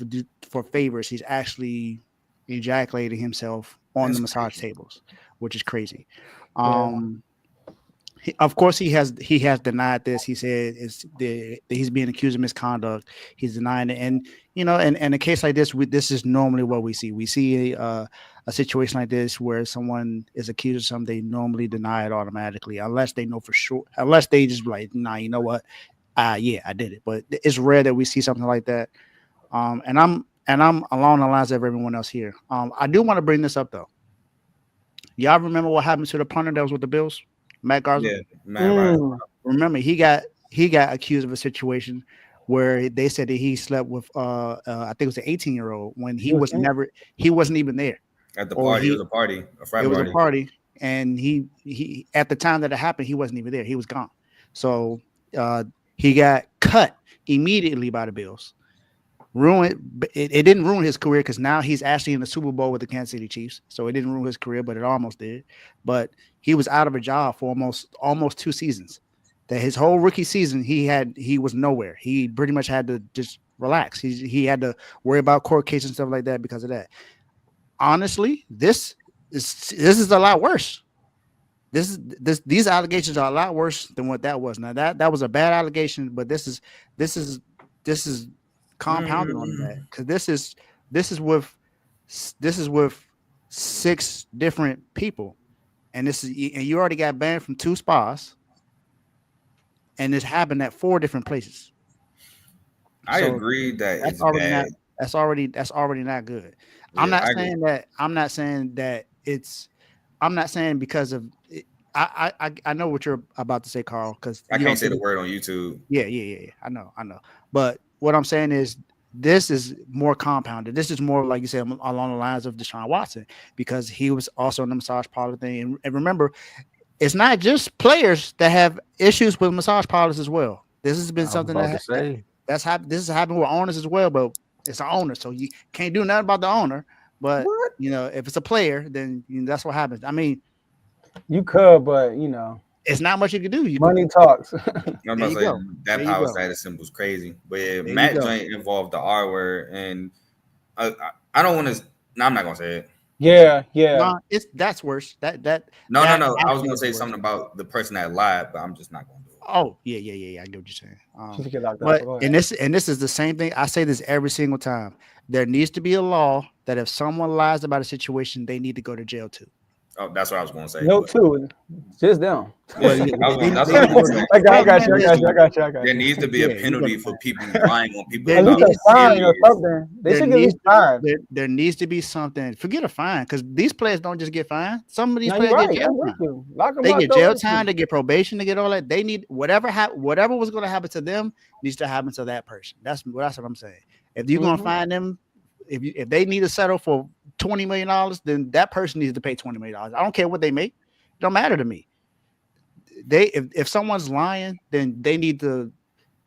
for favors, he's actually ejaculating himself on the massage tables, which is crazy. Of course, he has denied this. He said he's being accused of misconduct. He's denying it, and in a case like this, this is normally what we see. We see a a situation like this where someone is accused of something, they normally deny it automatically, unless they know for sure, unless they just be like, nah, you know what? Yeah, I did it. But it's rare that we see something like that. And I'm along the lines of everyone else here. I do want to bring this up though. Y'all remember what happened to the punter that was with the Bills, Matt Garza? Yeah, man, right. Remember, he got accused of a situation where they said that he slept with I think it was an 18-year-old when he wasn't even there. At the Or party, it was a party, a frat it was party. a party, and he at the time that it happened, he wasn't even there. He was gone. So he got cut immediately by the Bills. It didn't ruin his career because now he's actually in the Super Bowl with the Kansas City Chiefs. So it didn't ruin his career, but it almost did. But he was out of a job for almost 2 seasons. That his whole rookie season he was nowhere. He pretty much had to just relax. He had to worry about court cases and stuff like that because of that. Honestly, this is a lot worse. These allegations are a lot worse than what that was. Now that was a bad allegation, but this is compounded on that because this is with 6 different people, and you already got banned from 2 spas, and this happened at 4 different places. I agree that that's it's already bad. that's already not good. Yeah, I'm not saying because of it, I know what you're about to say, Carl, because I can't say the word on YouTube. Yeah. I know. But what I'm saying is this is more compounded. This is more, like you said, along the lines of Deshaun Watson, because he was also in the massage parlor thing. And remember, it's not just players that have issues with massage parlors as well. This has been something that's happened. This has happened with owners as well, but it's an owner, so you can't do nothing about the owner. But if it's a player, then that's what happens. I mean, you could, but it's not much you can do. Money talks. I'm about to say that power status symbol is crazy. But yeah, Matt Joint involved the R word, and I don't want to. No, I'm not gonna say it. Yeah. No, that's worse. No. I was gonna say something about the person that lied, but I'm just not gonna do it. Oh yeah. I get what you're saying. But and this is the same thing. I say this every single time. There needs to be a law that if someone lies about a situation, they need to go to jail too. Oh, that's what I was going to say. No, too. Just them. I got you. There needs to be a penalty for people lying on people. At least a fine or something. They should get fined. There needs to be something. Forget a fine, because these players don't just get fined. Some of these players get jail time. They get jail time. They get probation. They get all that. They need whatever was going to happen to them needs to happen to that person. That's what I'm saying. If you're going to find them, if they need to settle for $20 million, then that person needs to pay $20 million. I don't care what they make. It don't matter to me. If someone's lying, then they need to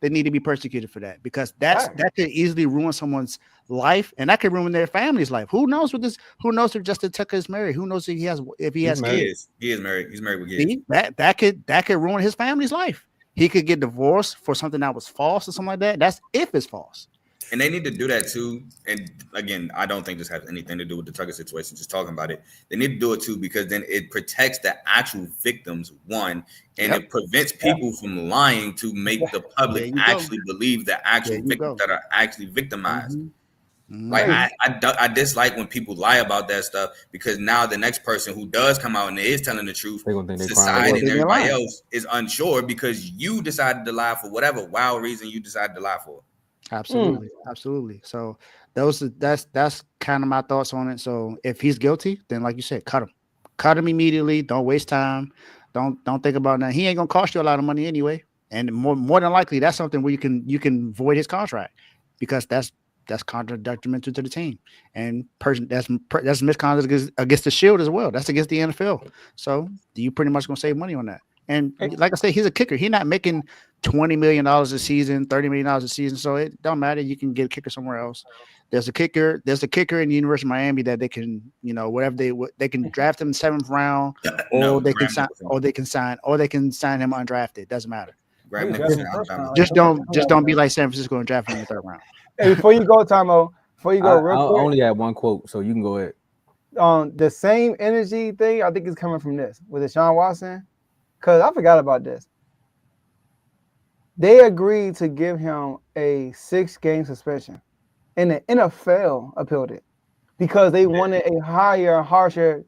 be persecuted for that, because that could easily ruin someone's life, and that could ruin their family's life. Who knows if Justin Tucker is married? Who knows if he has kids? He is married. He's married with kids. That could ruin his family's life. He could get divorced for something that was false or something like that. That's if it's false. And they need to do that too. And again, I don't think this has anything to do with the Tucker situation, just talking about it. They need to do it too, because then it protects the actual victims, one, and it prevents people from lying to make the public actually believe the actual victims that are actually victimized. Like I dislike when people lie about that stuff, because now the next person who does come out and is telling the truth, society and everybody else is unsure because you decided to lie for whatever wild reason you decided to lie for. Absolutely. So that's kind of my thoughts on it. So if he's guilty, then like you said, cut him immediately. Don't waste time. Don't think about that. He ain't gonna cost you a lot of money anyway. And more than likely, that's something where you can void his contract, because that's contract detrimental to the team, and that's misconduct against the Shield as well. That's against the NFL. So you pretty much gonna save money on that. And like I said, he's a kicker. He's not making $20 million a season, $30 million a season. So it don't matter. You can get a kicker somewhere else. There's a kicker in the University of Miami that they can, whatever they can draft him in 7th round, or they can sign him undrafted. Doesn't matter. Just don't be like San Francisco and draft him in the 3rd round. Hey, before you go, Tomo, real quick, I only had one quote, so you can go ahead. The same energy thing, I think, is coming from this with Deshaun Watson. Because I forgot about this. They agreed to give him a 6-game suspension, and the NFL appealed it. because they wanted a higher, harsher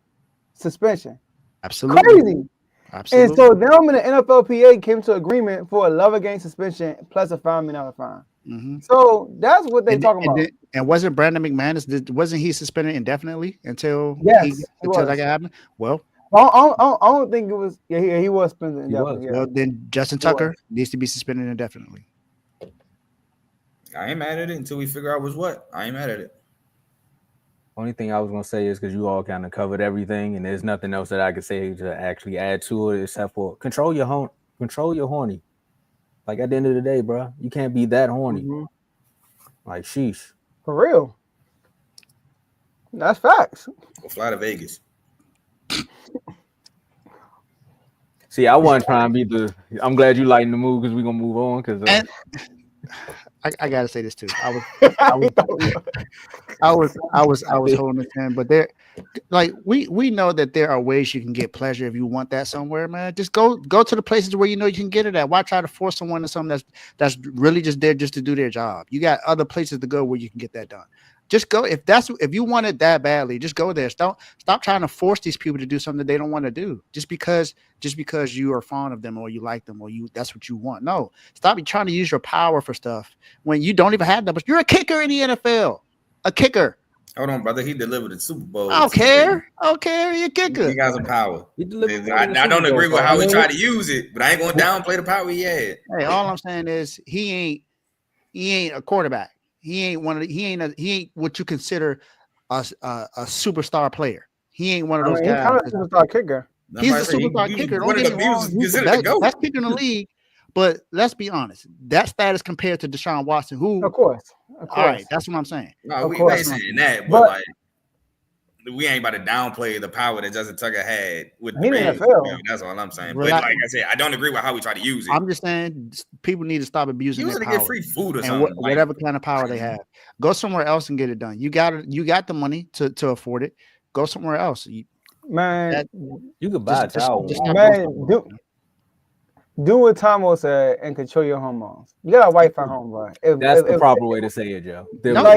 suspension. Absolutely. Crazy. Absolutely. And so them and the NFLPA came to agreement for a lover game suspension plus a $5 million fine. Mm-hmm. So that's what they talking about. And wasn't Brandon McManus? Wasn't he suspended indefinitely until Yes, until that happened? Well, I don't think it was. Yeah, he was suspended indefinitely. Yeah. Well, then Justin Tucker needs to be suspended indefinitely. I ain't mad at it until we figure out what's what. I ain't mad at it. Only thing I was gonna say is because you all kind of covered everything, and there's nothing else that I could say to actually add to it except for control your horny. Like at the end of the day, bro, you can't be that horny. Mm-hmm. Like sheesh. For real. That's facts. We'll fly to Vegas. See, I wasn't trying to be the. I'm glad you lighten the mood because we're gonna move on. Because I gotta say this too. I was holding his hand, but there, like we know that there are ways you can get pleasure if you want that somewhere, man. Just go to the places where you know you can get it at. Why try to force someone to something that's really just there just to do their job? You got other places to go where you can get that done. Just go if you want it that badly. Just go there. Stop trying to force these people to do something that they don't want to do just because you are fond of them or you like them or that's what you want. No, stop trying to use your power for stuff when you don't even have numbers. You're a kicker in the NFL. A kicker. Hold on, brother. He delivered the Super Bowl. I don't care. You're a kicker. He got some power. I don't agree with how he tried to use it, but I ain't gonna downplay the power he had. Hey, all I'm saying is he ain't a quarterback. He ain't what you consider a superstar player. He ain't one of those guys. He's kind of a superstar kicker. He's a superstar kicker. Don't get me wrong. He's the best kicker in the league. But let's be honest. That status compared to Deshaun Watson, who of course. All right, that's what I'm saying. No, we ain't saying that, but like we ain't about to downplay the power that Justin Tucker had with the Rams. That's all I'm saying. But like I said, I don't agree with how we try to use it. I'm just saying people need to stop abusing their power. Get free food or something. Whatever kind of power they have. Go somewhere else and get it done. You got the money to afford it. Go somewhere else. You could buy a towel. Do what Tomo said and control your hormones. You got a wife at home, bro. That's the proper way to say it, Joe. I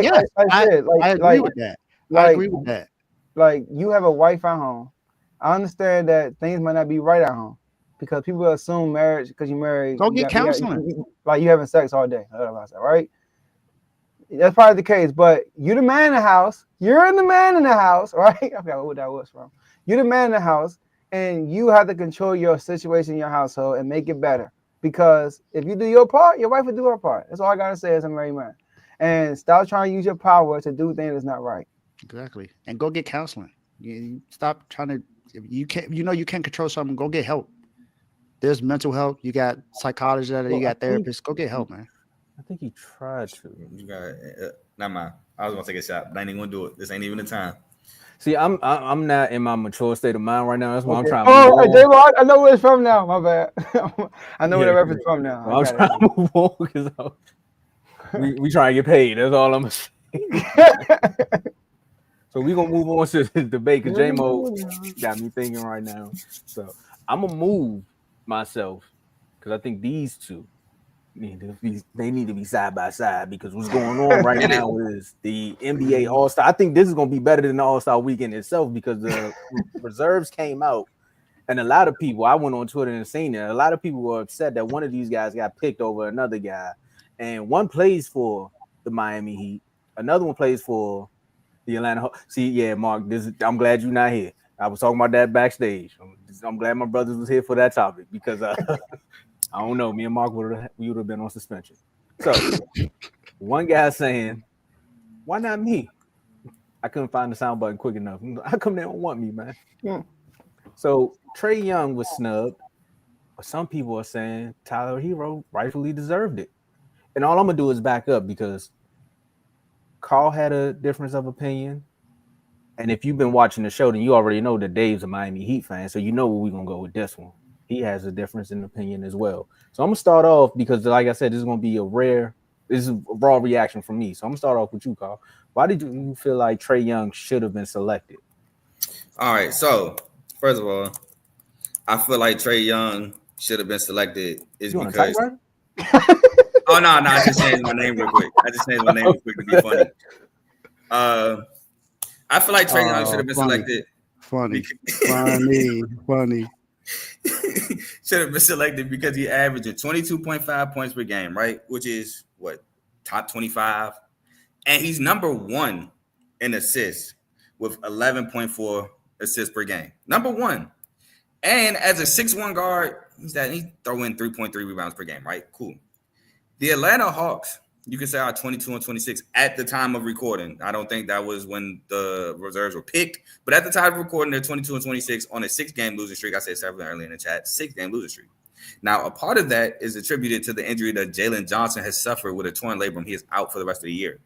agree with that. I agree with that. Like you have a wife at home. I understand that things might not be right at home because people assume marriage because you married. Go get counseling. Like you having sex all day, right? That's probably the case. But you're the man in the house. You're the man in the house, right? I forgot what that was from. You're the man in the house. And you have to control your situation in your household and make it better. Because if you do your part, your wife will do her part. That's all I gotta say as a married man. And stop trying to use your power to do things that's not right. Exactly. And go get counseling. You stop trying to. You can't. You can't control something. Go get help. There's mental health. You got psychologists. You got therapists. Go get help, man. I think he tried to. You got. Not mine. I was gonna take a shot, but I ain't even gonna do it. This ain't even the time. See, I'm not in my mature state of mind right now. That's why I'm trying. J-Rod, I know where it's from now. My bad. I know where the reference from now. I'm trying to move on because we trying to get paid. That's all I'm saying. So we gonna move on to this debate because J-Mo got me thinking right now. So I'm gonna move myself because I think these two need to be side by side because what's going on right now is the NBA All-Star. I think this is going to be better than the All-Star weekend itself because the reserves came out and a lot of people, I went on Twitter and seen it, a lot of people were upset that one of these guys got picked over another guy, and one plays for the Miami Heat, another one plays for the Atlanta Hawks. See, yeah, Mark, I'm glad you're not here. I was talking about that backstage. I'm glad my brothers was here for that topic because I don't know. Me and Mark would have been on suspension. So one guy saying, "Why not me?" I couldn't find the sound button quick enough. How come they don't want me, man? Yeah. So Trae Young was snubbed, but some people are saying Tyler Hero rightfully deserved it. And all I'm gonna do is back up because Carl had a difference of opinion. And if you've been watching the show, then you already know that Dave's a Miami Heat fan, so you know where we're gonna go with this one. He has a difference in opinion as well. So I'm gonna start off because, like I said, this is gonna be this is a raw reaction from me. So I'm gonna start off with you, Carl. Why did you feel like Trae Young should have been selected? All right. So first of all, I feel like Trae Young should have been selected is because. Oh no! I just changed my name real quick. To be funny. I feel like Trae Young should have been selected. Funny. Should have been selected because he averaged 22.5 points per game, right? Which is what, top 25, and he's number 1 in assists with 11.4 assists per game. Number 1. And as a 6'1" guard, he's throwing 3.3 rebounds per game, right? Cool. The Atlanta Hawks, you can say, are 22 and 26 at the time of recording. I don't think that was when the reserves were picked, but at the time of recording, they're 22 and 26 on a 6-game losing streak. I said 7 earlier in the chat, 6-game losing streak. Now, a part of that is attributed to the injury that Jalen Johnson has suffered with a torn labrum. He is out for the rest of the year.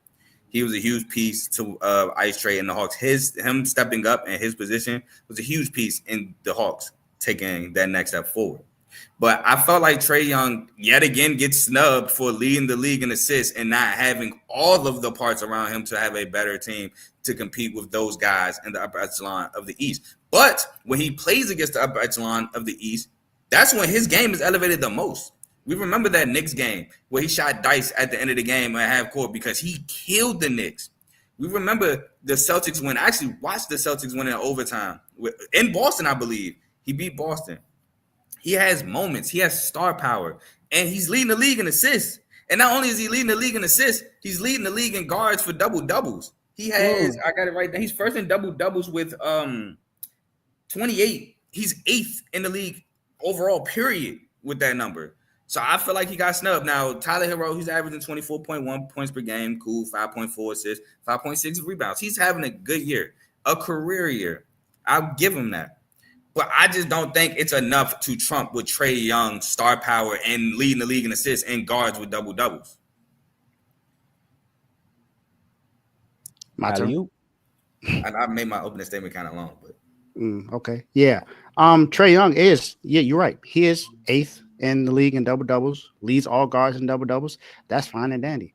He was a huge piece to Ice Trae and the Hawks. Him stepping up in his position was a huge piece in the Hawks taking that next step forward. But I felt like Trae Young yet again gets snubbed for leading the league in assists and not having all of the parts around him to have a better team to compete with those guys in the upper echelon of the East. But when he plays against the upper echelon of the East, that's when his game is elevated the most. We remember that Knicks game where he shot dice at the end of the game at half court because he killed the Knicks. We remember the Celtics win. I actually watched the Celtics win in overtime in Boston, I believe. He beat Boston. He has moments. He has star power. And he's leading the league in assists. And not only is he leading the league in assists, he's leading the league in guards for double-doubles. He has, I got it right there, he's first in double-doubles with 28. He's 8th in the league overall, period, with that number. So I feel like he got snubbed. Now, Tyler Hero, he's averaging 24.1 points per game. Cool, 5.4 assists, 5.6 rebounds. He's having a good year, a career year. I'll give him that. But I just don't think it's enough to trump with Trae Young's star power and leading the league in assists and guards with double-doubles. My turn. And I made my opening statement kind of long, but okay. Yeah. Trae Young is, you're right. He is 8th in the league in double-doubles, leads all guards in double-doubles. That's fine and dandy.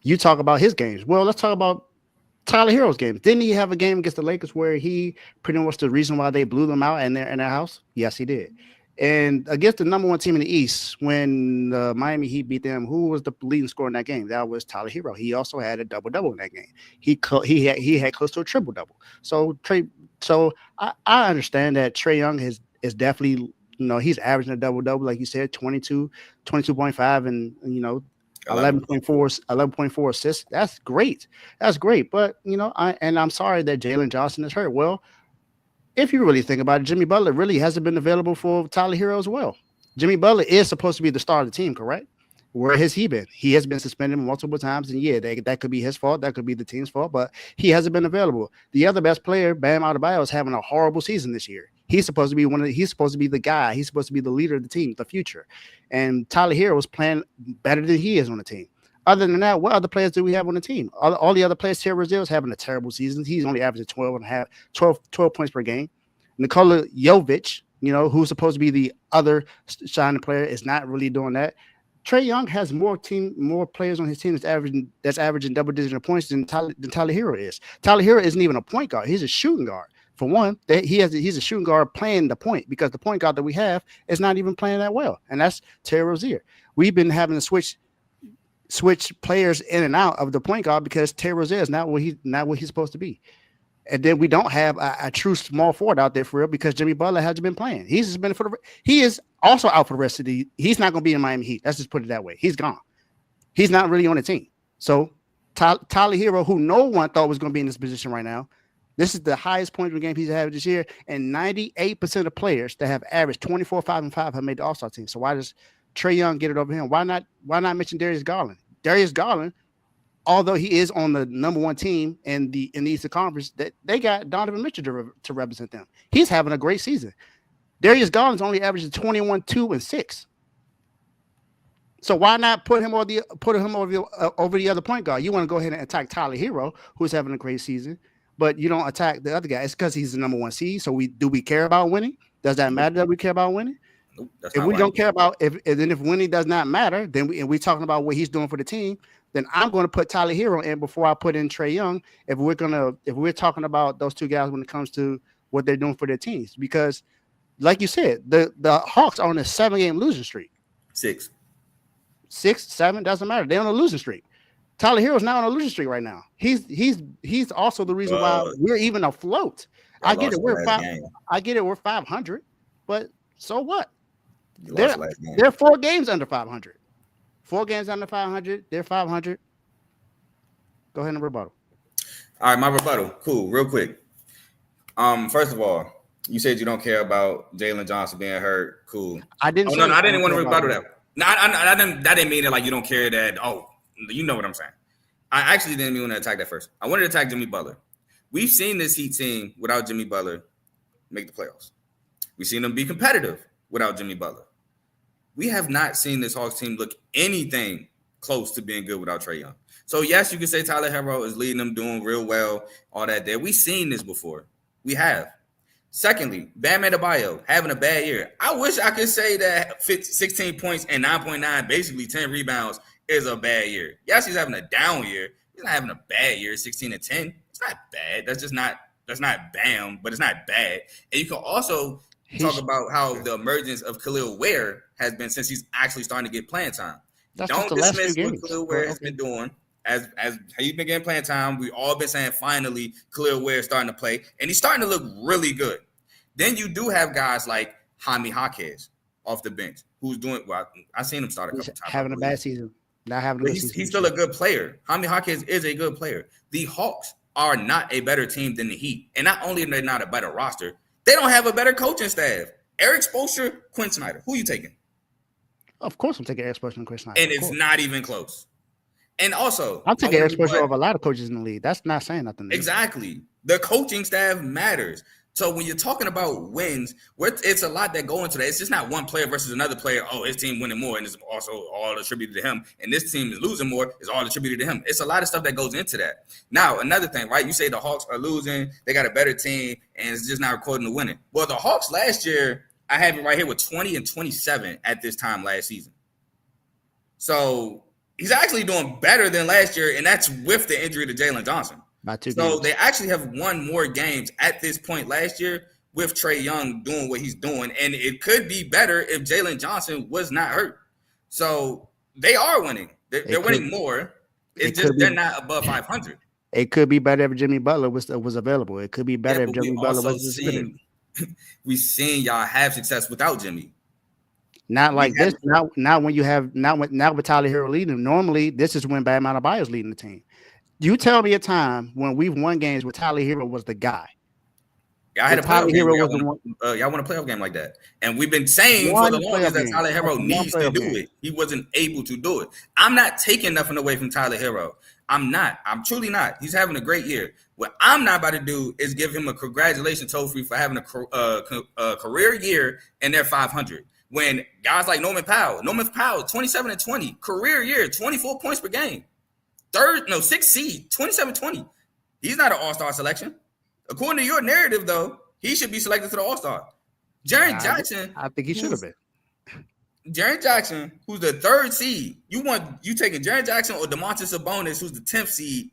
You talk about his games. Well, let's talk about Tyler Hero's games. Didn't he have a game against the Lakers where he pretty much the reason why they blew them out in their house? Yes, he did. And against the number 1 team in the East, when Miami Heat beat them, who was the leading scorer in that game? That was Tyler Hero. He also had a double-double in that game. He had close to a triple-double. So I understand that Trae Young is definitely, he's averaging a double-double, like you said, 22.5 and 11.4 assists. That's great. But I'm sorry that Jalen Johnson is hurt. Well, if you really think about it, Jimmy Butler really hasn't been available for Tyler Hero as well. Jimmy Butler is supposed to be the star of the team, correct? Where has he been? He has been suspended multiple times, and that could be his fault. That could be the team's fault, but he hasn't been available. The other best player, Bam Adebayo, is having a horrible season this year. He's supposed to be he's supposed to be the guy. He's supposed to be the leader of the team, the future. And Tyler Hero was playing better than he is on the team. Other than that, what other players do we have on the team? All the other players, Terry Rozier is having a terrible season. He's only averaging 12 points per game. Nikola Jovic, who's supposed to be the other shining player, is not really doing that. Trae Young has more players on his team that's averaging double-digit points than Tyler Hero is. Tyler Hero isn't even a point guard. He's a shooting guard. For one, he's a shooting guard playing the point because the point guard that we have is not even playing that well, and that's Terry Rozier. We've been having to switch players in and out of the point guard because Terry Rozier is not what he's supposed to be. And then we don't have a true small forward out there for real because Jimmy Butler hasn't been playing. He is also out for the rest of he's not going to be in Miami Heat. Let's just put it that way. He's gone. He's not really on the team. So Tyler Hero, who no one thought was going to be in this position right now, this is the highest point per game he's had this year. And 98% of players that have averaged 24, 5, and 5 have made the All-Star team. So why does Trae Young get it over him? Why not mention Darius Garland? Darius Garland, although he is on the number 1 team in the Eastern Conference, that they got Donovan Mitchell to represent them. He's having a great season. Darius Garland's only averaging 21, 2, and 6. So why not put him over the other point guard? You want to go ahead and attack Tyler Hero, who's having a great season, but you don't attack the other guy. It's because he's the number 1 seed. So do we care about winning? Does that matter that we care about winning? Nope, if we don't care about if winning does not matter, then we're talking about what he's doing for the team. Then I'm going to put Tyler Hero in before I put in Trae Young. If we're talking about those two guys when it comes to what they're doing for their teams, because like you said, the Hawks are on a 7-game losing streak. 6, 7 doesn't matter. They're on a losing streak. Tyler Hero's now on a losing streak right now. He's also the reason why we're even afloat. I get it. I get it. We're 500, but so what? They're 4 games under 500. 4 games under 500. They're 500. Go ahead and rebuttal. All right, my rebuttal. Cool. Real quick. First of all, you said you don't care about Jalen Johnson being hurt. Cool. I didn't. No, I didn't want to rebuttal that. No, I didn't mean it like you don't care that. Oh, you know what I'm saying. I actually didn't mean to attack that first. I wanted to attack Jimmy Butler. We've seen this Heat team without Jimmy Butler make the playoffs. We've seen them be competitive without Jimmy Butler. We have not seen this Hawks team look anything close to being good without Trae Young. So, yes, you can say Tyler Herro is leading them, doing real well, all that there. We've seen this before. We have. Secondly, Bam Adebayo having a bad year. I wish I could say that 16 points and 9.9, basically 10 rebounds, is a bad year. Yes, he's having a down year. He's not having a bad year, 16 and 10. It's not bad. That's not Bam, but it's not bad. And you can also talk about how the emergence of Khalil Ware has been since he's actually starting to get playing time. Don't dismiss what Khalil Ware has been doing. As he's been getting playing time, we all been saying finally Khalil Ware is starting to play, and he's starting to look really good. Then you do have guys like Jaime Jaquez off the bench, who's doing well. I've seen him start a couple times. Having a bad season. Not having a good season. He's still a good player. Jaime Jaquez is a good player. The Hawks are not a better team than the Heat. And not only are they not a better roster, they don't have a better coaching staff. Eric Spoelstra, Quinn Snyder. Who are you taking? Of course I'm taking Eric Spoelstra and Quinn Snyder. And it's not even close. And also, I'm taking Eric Spoelstra over a lot of coaches in the league. That's not saying nothing. Exactly. The coaching staff matters. So when you're talking about wins, it's a lot that go into that. It's just not one player versus another player. Oh, his team winning more, and it's also all attributed to him. And this team is losing more, it's all attributed to him. It's a lot of stuff that goes into that. Now, another thing, right? You say the Hawks are losing, they got a better team, and it's just not recording the winning. Well, the Hawks last year, I have it right here with 20 and 27 at this time last season. So he's actually doing better than last year, and that's with the injury to Jalen Johnson. So they actually have won more games at this point last year with Trae Young doing what he's doing. And it could be better if Jalen Johnson was not hurt. So they are winning. They're winning more. It's just they're not above 500. It could be better if Jimmy Butler was available. It could be better if Jimmy Butler was suspended. We've seen y'all have success without Jimmy. Not like this. Now when you have now with Tyler Herro leading, normally this is when Bam Adebayo is leading the team. You tell me a time when we've won games where Tyler Herro was the guy. I had a Tyler Herro was the one. Y'all want a playoff game like that, and we've been saying for the longest that Tyler Herro needs to do it. He wasn't able to do it. I'm not taking nothing away from Tyler Herro. I'm not. I'm truly not. He's having a great year. What I'm not about to do is give him a congratulations trophy for having a career year and they're 500. When guys like Norman Powell, 27 and 20, career year, 24 points per game. Sixth seed, 27-20. He's not an all-star selection. According to your narrative, though, he should be selected to the all-star. Jaren Jackson. I think he should have been. Jaren Jackson, who's the 3rd seed. You taking Jaren Jackson or Domantas Sabonis, who's the 10th seed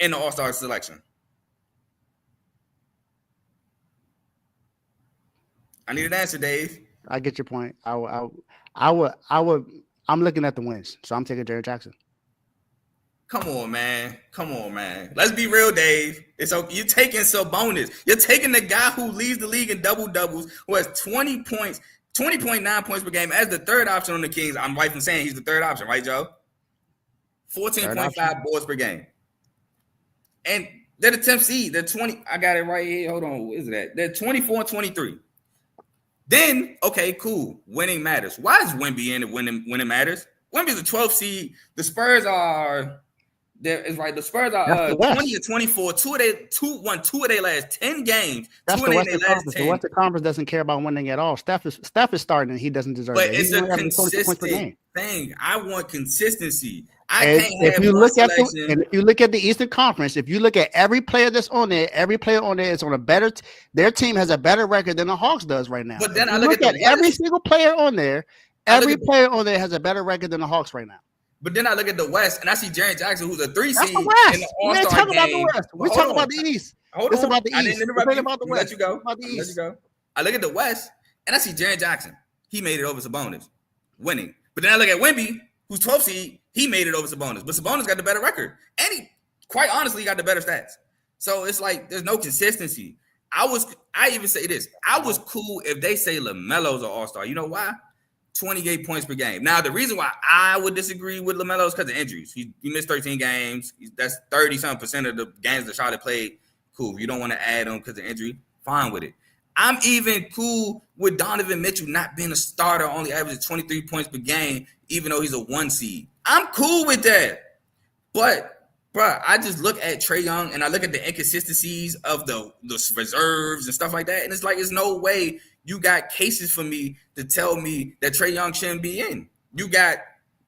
in the all-star selection? I need an answer, Dave. I get your point. I would. I'm looking at the wins, so I'm taking Jaren Jackson. Come on, man. Let's be real, Dave. It's okay. You're taking Sabonis. You're taking the guy who leads the league in double-doubles, who has 20 points, 20.9 points per game as the 3rd option on the Kings. I'm right from saying he's the 3rd option, right, Joe? 14.5 boards per game. And they're the 10th seed. They're 20. I got it right here. Hold on. What is that? They're 24 and 23. Then, okay, cool. Winning matters. Why is Wemby in it when it matters? Wemby's the 12th seed. The Spurs are... The Spurs are 20 and 24. Two of their last 10 games. That's the Western Conference. The Western Conference doesn't care about winning at all. Steph is starting, and he doesn't deserve it. But it's a consistent thing. I want consistency. If you look at the Eastern Conference, if you look at every player that's on there, every player on there is on a better. Their team has a better record than the Hawks does right now. But then I look at every single player on there. Every player on there has a better record than the Hawks right now. But then I look at the West and I see Jaren Jackson, who's a 3 seed. That's the West. In the All-Star game. About the West. We're talking about the East. It's about the East. I didn't interrupt you. About the West. Let you go. About the East. Let you go. I look at the West and I see Jaren Jackson. He made it over Sabonis, winning. But then I look at Wemby who's 12 seed, he made it over Sabonis. But Sabonis got the better record. And he, quite honestly, got the better stats. So it's like there's no consistency. I even say this. I was cool if they say LaMelo's an all-star. You know why? 28 points per game. Now, the reason why I would disagree with LaMelo is because of injuries. He missed 13 games. That's 30-something% of the games that Charlotte played. Cool. If you don't want to add him because of injury, fine with it. I'm even cool with Donovan Mitchell not being a starter, only averaging 23 points per game, even though he's a 1 seed. I'm cool with that. But, bro, I just look at Trae Young and I look at the inconsistencies of the reserves and stuff like that, and it's like there's no way you got cases for me to tell me that Trae Young shouldn't be in. You got,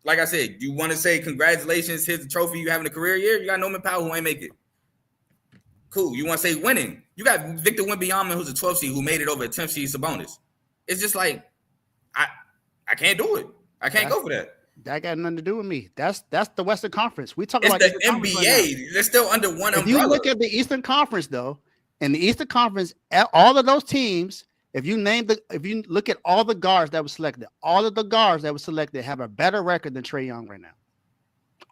like I said, you want to say congratulations, here's the trophy, you having a career year? You got Norman Powell who ain't make it. Cool. You want to say winning? You got Victor Wembanyama, who's a 12 seed, who made it over a 10 seed Sabonis. It's just like I can't do it. I can't go for that. That got nothing to do with me. That's the Western Conference. We talk It's about the NBA. Right, they're still under one umbrella. If you look at the Eastern Conference, though, in the Eastern Conference, all of those teams, if you look at all the guards that were selected, all of the guards that were selected have a better record than Trae Young right now.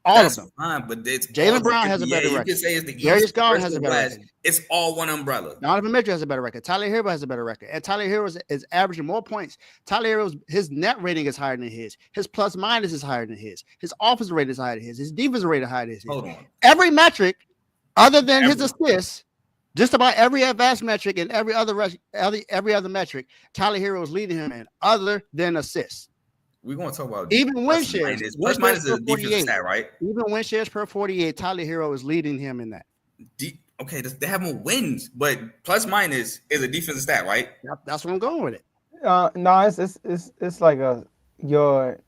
That's of them. Fine, but Jaylen Brown has a better record. You can say it's the Darius Garland has a better record. It's all one umbrella. Donovan Mitchell has a better record. Tyler Hero has a better record. And Tyler Hero is averaging more points. Tyler Hero's his net rating is higher than his. His plus minus is higher than his. His offensive rating is higher than his. His defensive rating is higher than his. Hold on. Every metric other than his assists, just about every advanced metric and every other metric, Tyler Hero is leading him in other than assists. We're going to talk about even win shares. Plus minus is a defensive stat, right? Even win shares per 48, Tyler Hero is leading him in that. Okay, they have more wins, but plus minus is a defensive stat, right? That's what I'm going with it. No, it's like your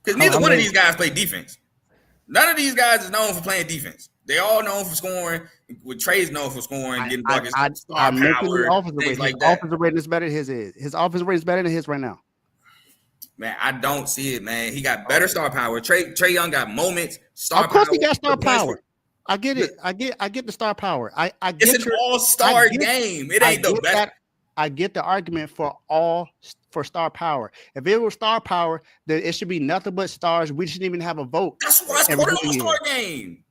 because neither one of these guys play defense. None of these guys is known for playing defense. They all known for scoring. With Trey's known for scoring, getting buckets, star power, things like that. Offensive rating is better than his is. His offensive rating is better than his right now. Man, I don't see it, man. He got better star power. Trae Young got moments. Star of course, power, he got star power. I get it. I get the star power. I get it's an all-star game. It ain't the best. I get the argument for star power. If it was star power, then it should be nothing but stars. We shouldn't even have a vote. That's why it's called an all-star game.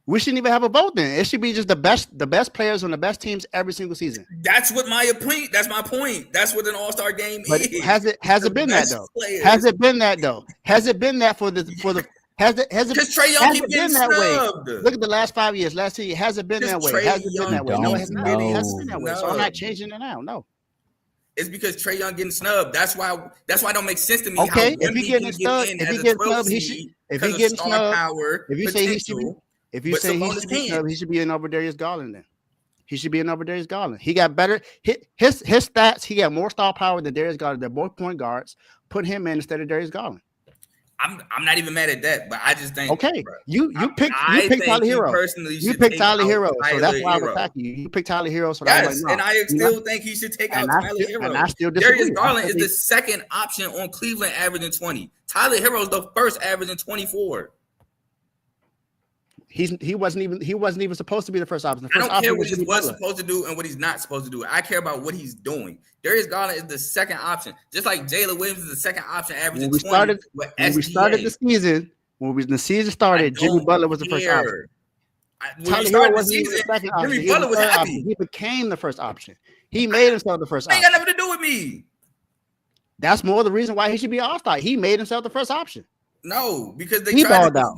We shouldn't even have a vote then. It should be just the best players on the best teams every single season. That's what my point. That's my point. That's what an all-star game is. Has it been that though? Has it been that though? Has it been that for the has it because Trae Young keep getting snubbed. Look at the last 5 years. Last 2 years, has it been that way? Has it been that way? No, it hasn't been that way. So I'm not changing it now. No. It's because Trae Young getting snubbed. That's why it don't make sense to me. Okay, if he getting snubbed, he should. If he getting snubbed, if you say he should be. If you say he should be in over Darius Garland, then he should be in over Darius Garland. He got better. His stats. He got more star power than Darius Garland. They're both point guards. Put him in instead of Darius Garland. I'm not even mad at that, but I just think okay. You picked Tyler Hero. You picked Tyler Hero, so that's why I'm attacking you. You picked Tyler Hero, so yes, I was like, no. And I still think he should take out Tyler Hero. And I still disagree. Darius Garland is the second option on Cleveland, averaging 20. Tyler Hero is the first, averaging 24. He wasn't even supposed to be the first option. I don't care what he was supposed to do and what he's not supposed to do. I care about what he's doing. Darius Garland is the second option, just like Jalen Williams is the second option, averaging 20. When we started the season, Jimmy Butler was the first option. Tyler Hero wasn't even the second option. Jimmy Butler was happy. He became the first option. He made himself the first option. Ain't got nothing to do with me. That's more the reason why he should be All-Star. He made himself the first option. No, because he balled out.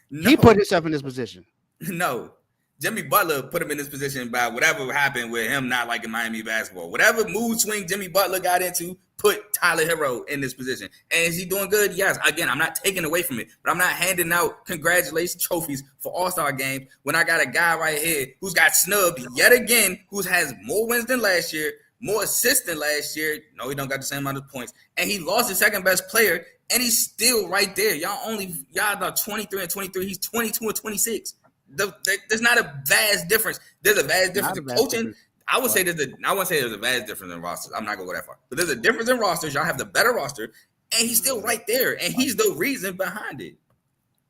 No. He put himself in this position. No, Jimmy Butler put him in this position by whatever happened with him not liking Miami basketball. Whatever mood swing Jimmy Butler got into, put Tyler Hero in this position. And is he doing good? Yes. Again, I'm not taking away from it, but I'm not handing out congratulations trophies for All-Star games when I got a guy right here who's got snubbed yet again, who has more wins than last year, more assists than last year. No, he don't got the same amount of points. And he lost his second best player. And he's still right there. Y'all are 23 and 23. He's 22 and 26. There's not a vast difference. There's a vast difference in coaching. I wouldn't say there's a vast difference in rosters. I'm not gonna go that far. But there's a difference in rosters. Y'all have the better roster, and he's still right there. And he's the reason behind it.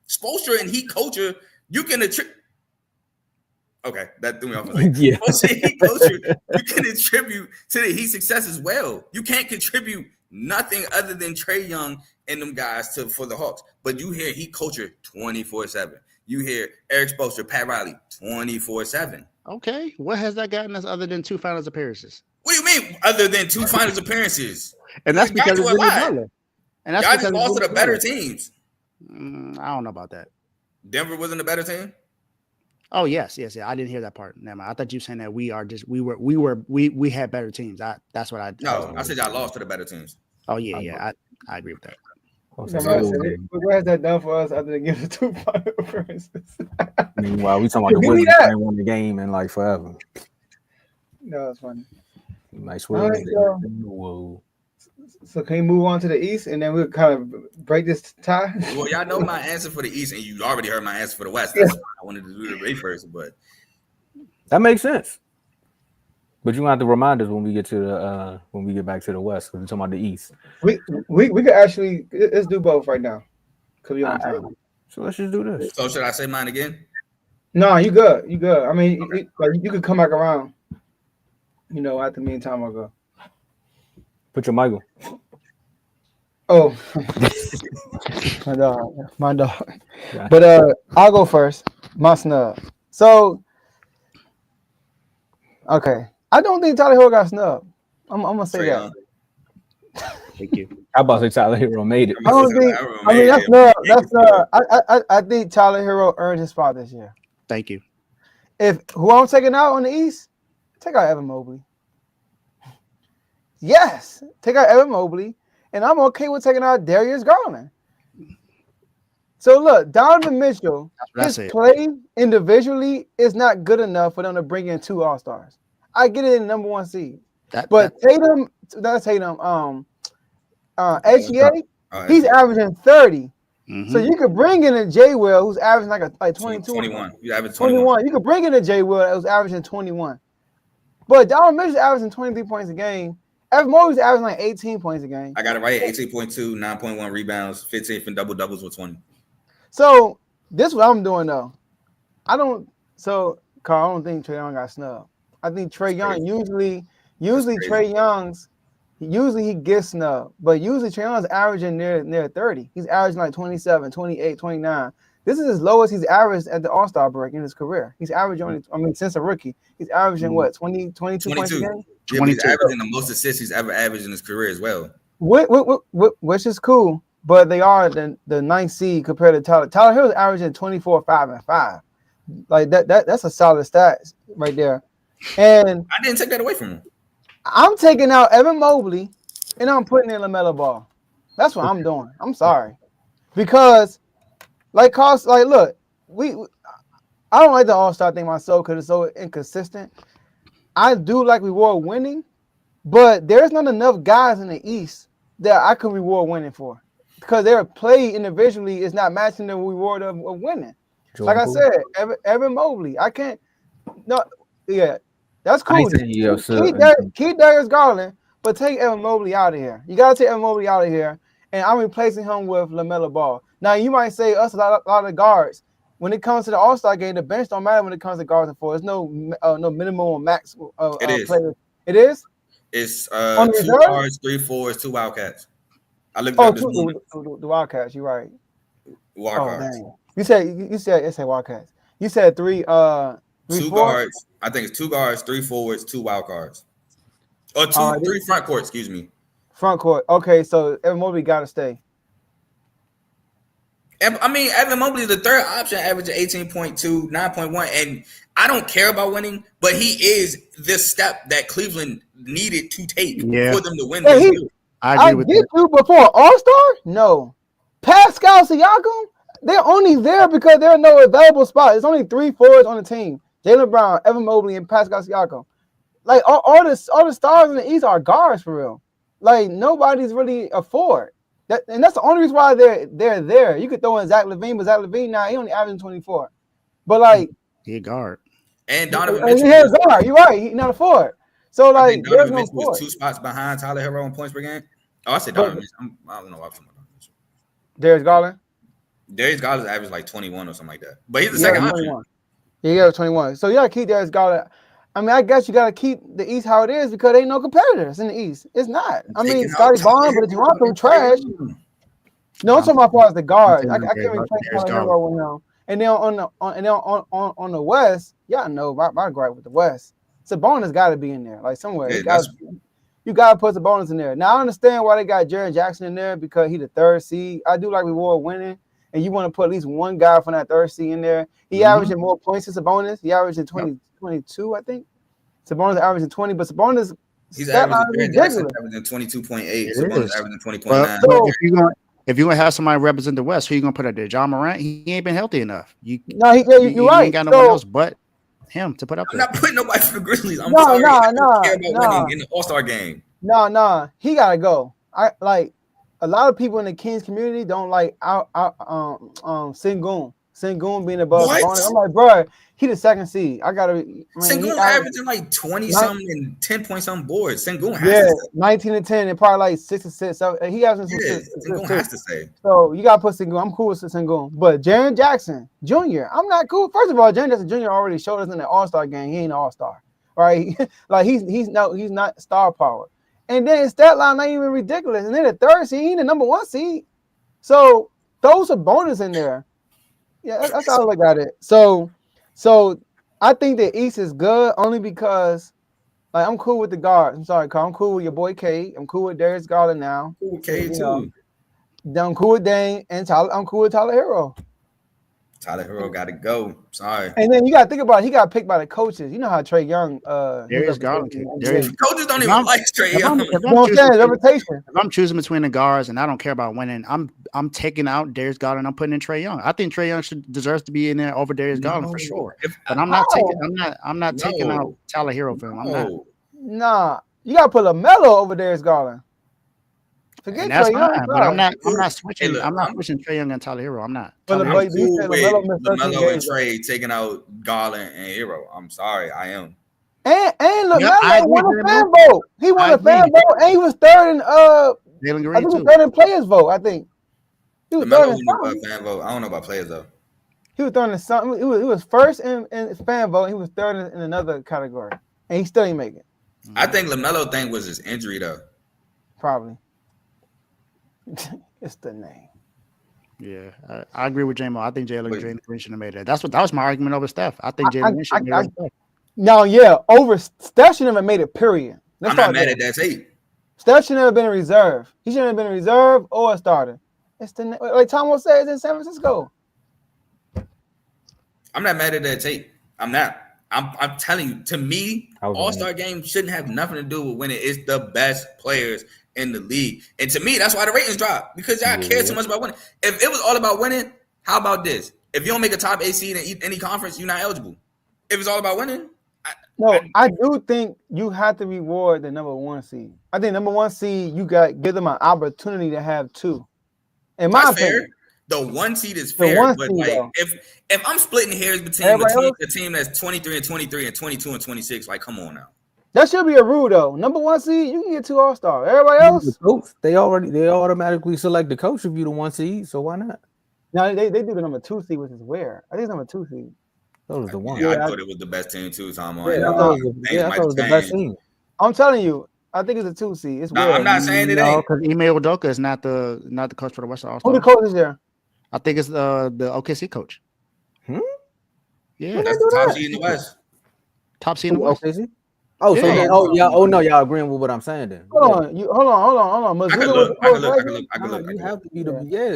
Spoelstra and Heat culture, you can attribute. Okay, that threw me off. Yeah. Heat culture, you can attribute to the Heat success as well. You can't contribute nothing other than Trae Young and them guys for the Hawks. But you hear he culture 24/7. You hear Eric Spoelstra, Pat Riley 24/7. Okay, what has that gotten us other than 2 finals appearances? What do you mean other than 2 finals appearances? And that's because it's Jimmy Butler. And that's y'all because just lost to the better teams. I don't know about that. Denver wasn't a better team. Oh yes. I didn't hear that part. Never mind. I thought you were saying that we had better teams. That's what I. No, I said y'all lost to the better teams. Oh yeah. I agree with that. What has that done for us other than give the 2 final appearances? Meanwhile, we talking about the Wizards ain't won the game in like forever. No, it's funny. Nice All right, so can we move on to the East and then we'll kind of break this tie? Well, y'all know my answer for the East, and you already heard my answer for the West. That's why I wanted to do the Ray first, but that makes sense. But you gonna have to remind us when we get to the when we get back to the West, because we're talking about the East. We could actually let's do both right now. Cause we on time. So let's just do this. So should I say mine again? No, you good. You good. I mean, you could come back around. You know, after me and Tomo go. Put your mic on. Oh, my dog. Yeah. But I'll go first. My snub. So, okay, I don't think Tyler Hero got snubbed. I'm gonna say that. Thank you. How about say Tyler Hero made it? I don't think. I mean, that's I think Tyler Hero earned his spot this year. Thank you. If who I'm taking out on the East, take out Evan Mobley. Yes, take out Evan Mobley, and I'm okay with taking out Darius Garland. So look, Donovan Mitchell, his play individually is not good enough for them to bring in 2 All-Stars. I get it in the #1 seed, but Tatum, HGA, he's averaging 30. Mm-hmm. So you could bring in a J Will who's averaging like 22. 21. You average 21. You could bring in a J Will that was averaging 21. But Donovan Mitchell's averaging 23 points a game. Evan Mobley's averaging like 18 points a game. I got it right at 18.2, 9.1 rebounds, 15 from double doubles with 20. So this is what I'm doing though. Carl, I don't think Trae Young got snubbed. I think Trae Young usually Trae Young's he gets snubbed, but usually Trae Young's averaging near 30. He's averaging like 27, 28, 29. This is as low as he's averaged at the All-Star break in his career. He's averaging since a rookie, he's averaging what, 22 points a game? Yeah, he's averaging the most assists he's ever averaged in his career as well. Which is cool, but they are the 9th seed compared to Tyler. Tyler Hill's averaging 24, 5, and 5. Like that's a solid stat right there. And I didn't take that away from him. I'm taking out Evan Mobley and I'm putting in LaMelo Ball. That's what I'm doing. I'm sorry. Because look, I don't like the All-Star thing myself because it's so inconsistent. I do like reward winning, but there's not enough guys in the East that I can reward winning for because their play individually is not matching the reward of winning. Like I said, Evan Mobley, I can't. No, yeah, that's cool. Keep Darius Garland, but take Evan Mobley out of here. You gotta take Evan Mobley out of here, and I'm replacing him with LaMelo Ball. Now you might say us a lot of guards. When it comes to the All-Star game, the bench don't matter when it comes to guards and forwards. There's no minimum or max players. It is? It's 2 guards, 3 forwards, 2 Wildcats. I looked up this morning. The Wildcats, you're right. Wildcats. You said Wildcats. You said 3 2 guards. I think it's 2 guards, 3 forwards, 2 wild cards. Or 3 front court, excuse me. Front court. Okay, so Evan Mobley got to stay. I mean, Evan Mobley is the 3rd option, averaging 18.2, 9.1, and I don't care about winning, but he is the step that Cleveland needed to take for them to win this year. I agree with you before All-Star? No. Pascal Siakam? They're only there because there are no available spots. There's only 3 forwards on the team. Jaylen Brown, Evan Mobley, and Pascal Siakam. Like all the stars in the East are guards for real. Like nobody's really a forward. And that's the only reason why they're there. You could throw in Zach LaVine, but Zach LaVine now he only averaging 24. But like he a guard. And Donovan Mitchell. He's a guard. You're right. He's not a forward. So like Donovan Mitchell was 2 spots behind Tyler Hero in points per game. Oh, I said Donovan Mitchell. I don't know why I'm talking about Donovan Mitchell. Darius Garland. Darius Garland averaged like 21 or something like that. But he's the second option. Yeah, he got 21. So you gotta keep Darius Garland. I mean, I guess you gotta keep the East how it is because there ain't no competitors in the East. It's not. I mean, Scotty Barnes, but Toronto trash. No, I'm talking about as far as the guards. I taking can't replace Darius Tyler Garland. Hero with him. And then on the West, y'all know my gripe with the West. Sabonis got to be in there, like somewhere. Yeah, You got to put Sabonis in there. Now I understand why they got Jaren Jackson in there because he the third seed. I do like reward winning, and you want to put at least one guy from that third seed in there. He averaging more points than Sabonis. He averaging 22, I think. Sabonis averaging 20, but Sabonis he's stat line averaging is Jackson ridiculous. averaging 22.8. It Sabonis is. averaging 20.9. But if you're gonna have somebody represent the West, who you gonna put out there? John Morant, he ain't been healthy enough. You're You right. ain't got no one else but him to put up I'm there. not putting nobody for the Grizzlies. I'm No, sorry. no, I don't no, care about no. winning in the All-Star game. No, he gotta go. I like a lot of people in the Kings community don't like Sengun. Sengun being above What? Sabonis. I'm like, bro, he the second seed. I gotta. Sengun averaging like 20 something and 10 point something boards. Sengun has to stay. 19 and 10 and probably like 6 and 6. So he has some. Sengun has to stay. So you gotta put Sengun. I'm cool with Sengun, but Jaren Jackson Jr. I'm not cool. First of all, Jaren Jackson Jr. already showed us in the All-Star game he ain't an All-Star, right? Like he's not star power. And then his stat line not even ridiculous. And then the third seed, he the number 1 seed. So those are bonus in there. Yeah, that's how I look at it. So I think the East is good only because like I'm cool with the guards. I'm sorry, Carl. I'm cool with your boy K. I'm cool with Darius Garland now. Okay, too. I'm cool with Dane and Tyler. I'm cool with Tyler Hero. Tyler Hero got to go. Sorry. And then you got to think about it. He got picked by the coaches. You know how Trae Young. Darius Garland. Coaches don't even like Trae Young. If I'm choosing between the guards and I don't care about winning, I'm taking out Darius Garland. I'm putting in Trae Young. I think Trae Young deserves to be in there over Darius Garland for sure. But I'm not taking out Tyler Hero for him. I'm not. Nah, you got to put LaMelo over Darius Garland. Forget and that's Trae fine, Young, but I'm not switching. I'm not pushing Trae Young and Tyler Hero. I'm not. I'm cool with LaMelo and Trae taking out Garland and Hero. I'm sorry, I am. And LaMelo won a fan vote. He won a fan vote, and he was third in Jalen Green I think he was third in players vote. I think he was third in fan vote. I don't know about players though. He was third in something. He was first in fan vote. He was third in another category, and he still ain't make it. I think LaMelo thing was his injury though. Probably. It's the name. Yeah, I agree with J-Mo. I think Jalen Green should have made it. That was my argument over Steph. I think Jalen Green should have made it. No, yeah, over Steph should have made it. Period. I'm not mad at that tape. Steph should have been a reserve. He should have been a reserve or a starter. It's the like Tomo said, it's in San Francisco. I'm not mad at that tape. I'm not. I'm telling you. To me, All-Star game shouldn't have nothing to do with winning. It's the best players in the league. And to me, that's why the ratings drop. Because y'all care too much about winning. If it was all about winning, how about this? If you don't make a top 8 seed in any conference, you're not eligible. If it's all about winning. I do think you have to reward the number 1 seed. I think number 1 seed, you got give them an opportunity to have 2. In my opinion. Fair. The 1 seed is fair, but like if I'm splitting hairs between the team that's 23 and 23 and 22 and 26, like come on now. That should be a rule though. Number 1 seed, you can get 2 All-Stars. Everybody else, the coach, they automatically select the coach if you the 1 seed. So why not? No, they do the number 2 seed, which is where I think it's number 2 seed. That was the one. Yeah, I thought it was the best team too, Tomo. I thought it was the best team. I'm telling you, I think it's a 2 seed. It's weird. I'm not saying it ain't. Because Ime Udoka is not the coach for the Western All-Stars. Who the coach is there? I think it's the OKC coach. Yeah, that's the top seed in the West. Top seed in the West. OKC? Oh, so then, y'all agreeing with what I'm saying then? Hold on. I can look. You have to be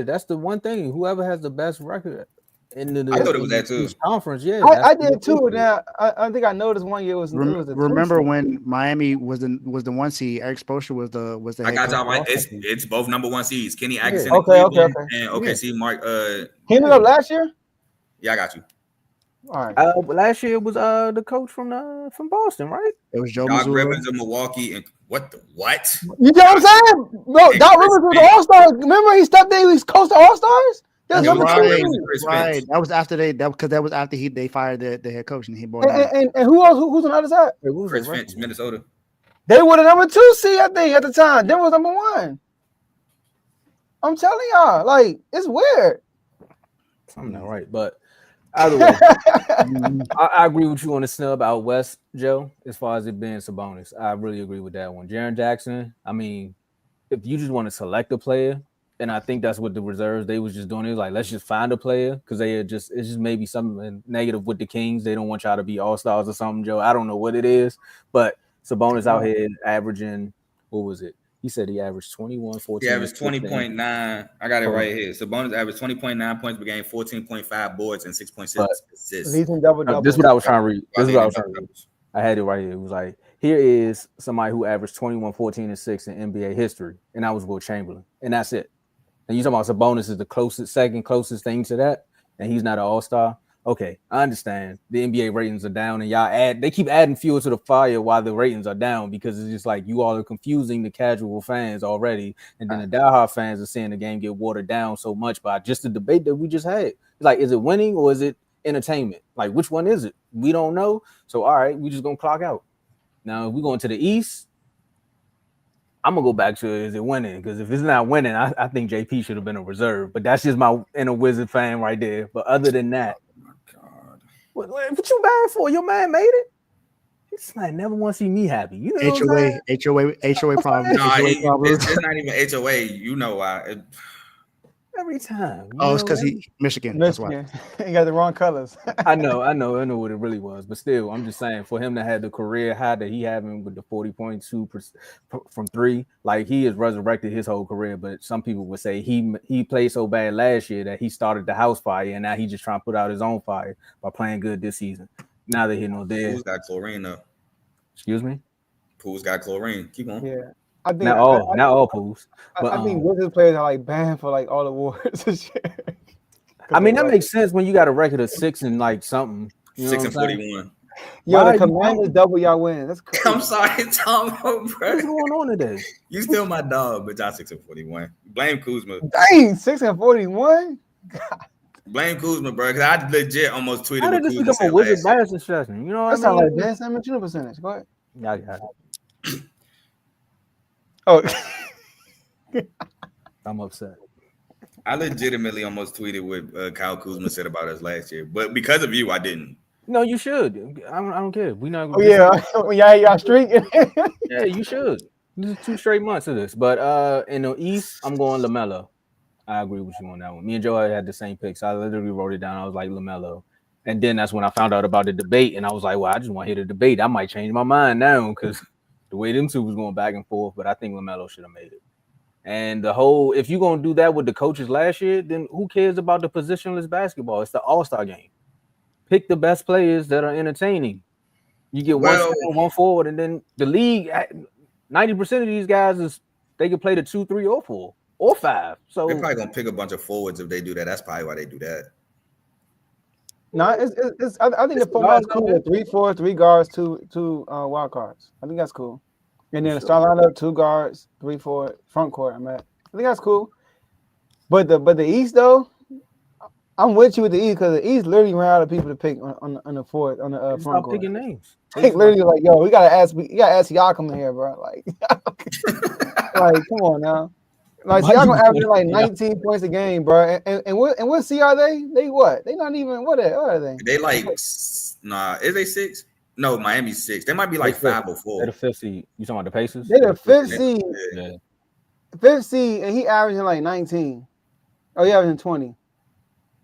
that's the one thing. Whoever has the best record in the I thought it was that too. Conference, yeah. I did too. Now I think I noticed one year was remember when Miami was the 1 seed, Eric Spoelstra was the I got y'all right. It's both number 1 seeds. Kenny Atkinson and OKC Mark he ended up last year? Yeah, I got you. All right. Last year was the coach from Boston, right? It was Joe Doc Rivers of Milwaukee and what? You know what I'm saying? No, Doc Rivers was the All-Star. Remember he stepped there, he was coach to All-Stars? Right. That was after they fired the head coach and he brought and who else? Who's on the other side? Chris Finch, Minnesota. They were the number 2 seed, I think, at the time. Denver was number 1. I'm telling y'all, like it's weird. I'm not right, but either way, I agree with you on the snub out west, Joe. As far as it being Sabonis, I really agree with that one. Jaren Jackson. I mean, if you just want to select a player, And I think that's what the reserves they was just doing. It was like, let's just find a player because it's just maybe something negative with the Kings. They don't want y'all to be all stars or something, Joe. I don't know what it is, but Sabonis out here averaging, what was it? He said he averaged 21, 14. He averaged 20.9. I got it right here. Sabonis averaged 20.9 points per game, 14.5 boards, and 6.6 assists. Leading double. This is what I was trying to read. I had it right here. It was like, here is somebody who averaged 21, 14, and 6 in NBA history, and that was Will Chamberlain, and that's it. And you talking about Sabonis is the second closest thing to that, and he's not an all-star. Okay, I understand. The NBA ratings are down, and they keep adding fuel to the fire while the ratings are down because it's just like you all are confusing the casual fans already, and then the diehard fans are seeing the game get watered down so much by just the debate that we just had. It's like, is it winning or is it entertainment? Like, which one is it? We don't know. So, all right, we just gonna clock out. Now, if we going to the East, I'm gonna go back to is it winning? Because if it's not winning, I think JP should have been a reserve. But that's just my inner Wizard fan right there. But other than that, oh my God, what you mad for? Your man made it. This man never want to see me happy. You know HOA problem. No, it's not even HOA. You know why? Every time. It's because Michigan. That's why. He got the wrong colors. I know what it really was. But still, I'm just saying for him to have the career high that he having with the 40.2% from three, like he has resurrected his whole career. But some people would say he played so bad last year that he started the house fire, and now he just trying to put out his own fire by playing good this season. Now that he know there. Pools got chlorine though. Excuse me? Pools got chlorine. Keep on. Yeah. I think not all pools. But, I think Wizards players are like banned for like all awards and shit. I mean, that makes sense when you got a record of 6 and like something. 6 and 41. Yo, the Commanders double y'all win. That's crazy. I'm sorry, Tomo, bro. What's going on today? You still my dog, but y'all 6 and 41. Blame Kuzma. Dang, 6 and 41. Blame Kuzma, bro. Because I legit almost tweeted. How did this become a Wizard bias session? You know what I mean? That sounds like Ben Simmons shooting percentage. Go ahead. Yeah, I got it. Oh, I'm upset. I legitimately almost tweeted what Kyle Kuzma said about us last year, but because of you, I didn't. No, you should. I don't care. We not. Oh yeah, y'all streaking. Yeah, you should. This is 2 straight months of this. But in the East, I'm going LaMelo. I agree with you on that one. Me and Joe had the same picks. I literally wrote it down. I was like LaMelo, and then that's when I found out about the debate, and I was like, well, I just want to hear the debate. I might change my mind now because the way them two was going back and forth. But I think LaMelo should have made it. And if you're going to do that with the coaches last year, then who cares about the positionless basketball? It's the all-star game. Pick the best players that are entertaining. You get one forward, and then the league, 90% of these guys they can play the 2, 3, or 4 or 5. So they're probably gonna pick a bunch of forwards if they do that. That's probably why they do that. No, I think the format is cool. 3 forwards, 3 guards, 2 wild cards. I think that's cool. And then the start lineup, 2 guards, 3 forward, front court. I think that's cool. But the East though, I'm with you with the East because the East literally ran out of people to pick on the front court. Stop picking names. They literally like, yo, we gotta ask y'all come in here, bro. Like, like come on now. Like, so y'all gonna average like 19 points a game, bro. And what seed are they? They what? They not even what are they? They like is they 6? No, Miami's 6. They might be like 5 or 4. They're the 5th seed. You talking about the Pacers? They're the 5th seed. Yeah. 5th seed, and he averaging like 19. Oh, he averaging 20.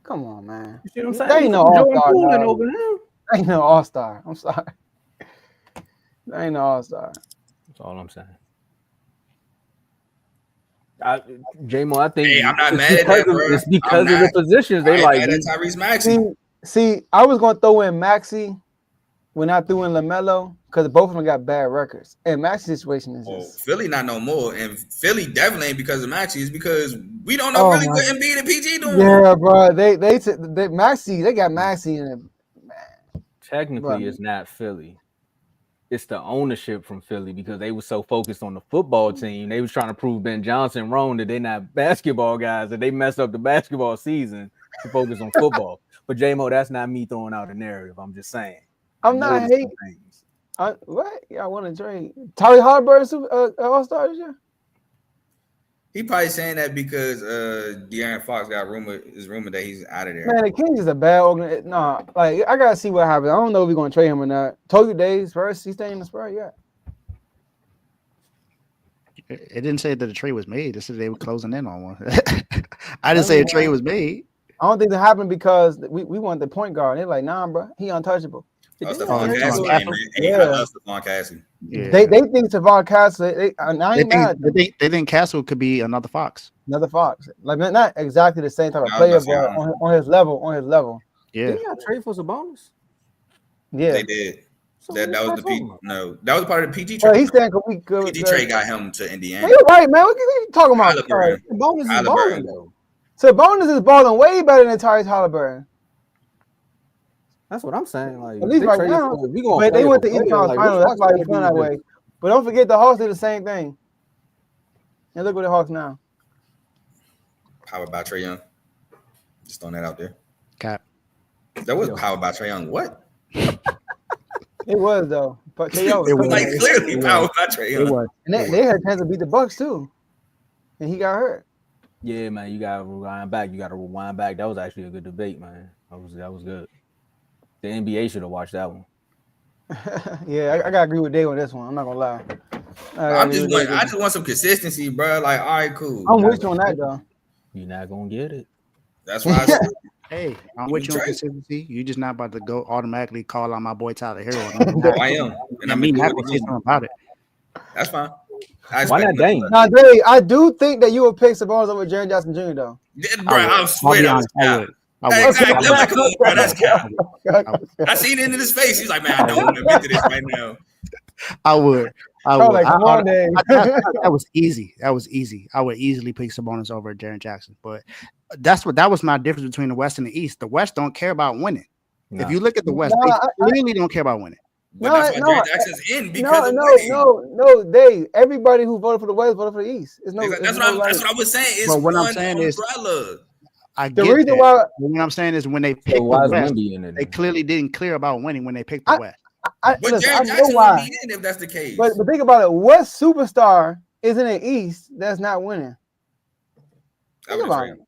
Come on, man. You see what I'm saying? They ain't no all-star. They ain't no all-star. I'm sorry. They ain't no all-star. That's all I'm saying. J-Mo, I think I'm not mad at that, bro. It's because of the positions they like. Tyrese Maxey. See, I was gonna throw in Maxey when I threw in LaMelo because both of them got bad records. And Maxey's situation is just Philly not no more. And Philly definitely ain't because of Maxey. It's because we don't know really what Embiid and PG doing. Yeah, bro. They Maxey, they got Maxey in it. Man. Technically, it's not Philly. It's the ownership from Philly because they were so focused on the football team. They was trying to prove Ben Johnson wrong that they're not basketball guys, that they messed up the basketball season to focus on football. But J-Mo, that's not me throwing out a narrative. I'm just saying. I'm not hating. What? Yeah, I want to trade. Tyree Halliburton all-star this year? He probably saying that because De'Aaron Fox got rumored that he's out of there. Man, the Kings is a bad organization. No, like I gotta see what happens. I don't know if we're gonna trade him or not. Tokyo Days first, he's staying in the Spurs, yeah. It didn't say that the trade was made. It said they were closing in on one. I didn't say a trade was made. I don't think that happened because we want the point guard. They're like, nah, bro, he untouchable. Stephon Castle, Castle. man. Hey, I love Stephon Castle. Yeah. They think Stephon Castle. I ain't mad. They think Castle could be another Fox. Another Fox, like not exactly the same type of I player, was but gonna say, on his level. On his level. Yeah. Didn't y'all trade for Sabonis? Yeah. They did. So That what was the y'all P. talking about? No, that was part of the PG Well, trade. he's saying we good. PG trade got him to Indiana. You're right, man. What you talking about? Halliburton. Sabonis is Halliburton. balling though. Sabonis is balling way better than Tyrese Halliburton. That's what I'm saying. Like At least they right traded now. for- we gonna But they play went for to East player, Conference like, Finals. which That's why Hawks he's gonna feeling do that this? way. But don't forget the Hawks did the same thing. And look what the Hawks now. Powered by Trae Young. Just throwing that out there. Cap. That was powered by Trae Young. What? It was though. But Trae Young It was was. Like coming. clearly It powered by Trae It Young. was. And they had a chance to beat the Bucks too. And he got hurt. Yeah, man, you gotta rewind back. You gotta rewind back. That was actually a good debate, man. That was good. The NBA should have watched that one. Yeah, I gotta agree with Dave on this one. I'm not gonna lie. I just want some consistency, bro. Like, all right, cool. I'm with you on that though. You're not gonna get it. That's why I said, Hey, I'm with you on Trey. consistency. You just not about to go automatically call out my boy Tyler Hero. I am. And I'm me gonna not do gonna say it something about it. That's fine. Why not Dame? Now, Dave, I do think that you would pick Sabonis over Jaren Jackson Jr. though. Bro, I swear that was cap. I would. Exactly. I'm like, come on, bro, that's cap. I I seen it in his face. He's like, man, I don't admit to this right now. I would. Like, come on, Dave. That was easy. That was easy. I would easily pick Sabonis over Jaren Jackson. But that was my difference between the West and the East. The West don't care about winning. Nah. If you look at the West, Nah, they really don't care about winning. But that's why Jaren Jackson's in because of winning. No, Dave. Everybody who voted for the West voted for the East. It's no, That's what I was saying. It's But what I'm one saying is- umbrella. I The get reason that. why But what I'm saying is when they picked So why the is West, Wemby in it? they clearly didn't clear about winning when they picked the West. But listen, I Jaren know Jackson would why. be in if that's the case. But think about it. What superstar is in the East that's not winning? I Think would about agree. it.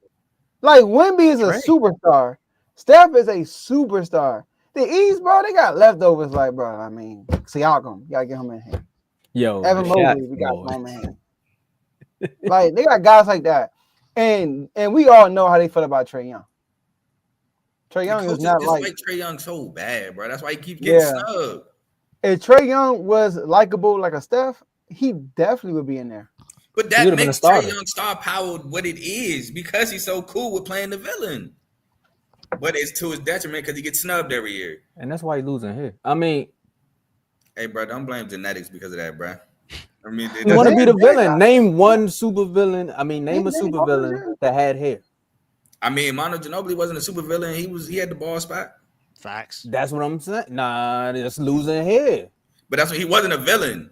Like Wemby is a Right. superstar. Steph is a superstar. The East, bro, they got leftovers. Like, bro, I mean, Siakam, you gotta get him in here. Yo, Evan the Mobley, Shaq we got boy. him in here. Like, they got guys like that, and we all know how they feel about Trae Young. Trae Young is not like Trae Young so bad, bro. That's why he keeps getting snubbed. if Trae Young was likable like a Steph, he definitely would be in there. But He that would've been a makes starter. Trae Young star power what it is because he's so cool with playing the villain. But it's to his detriment because he gets snubbed every year. And that's why he's losing here. I mean, Hey, bro, don't blame genetics because of that, bro. I mean, you want to be the Yeah. villain. Name one super villain. I mean, name a Yeah, super yeah. villain that had hair. I mean, Mono Ginobili wasn't a super villain. He had the ball spot. Facts. That's what I'm saying. Nah, it's losing hair. But that's what he wasn't a villain.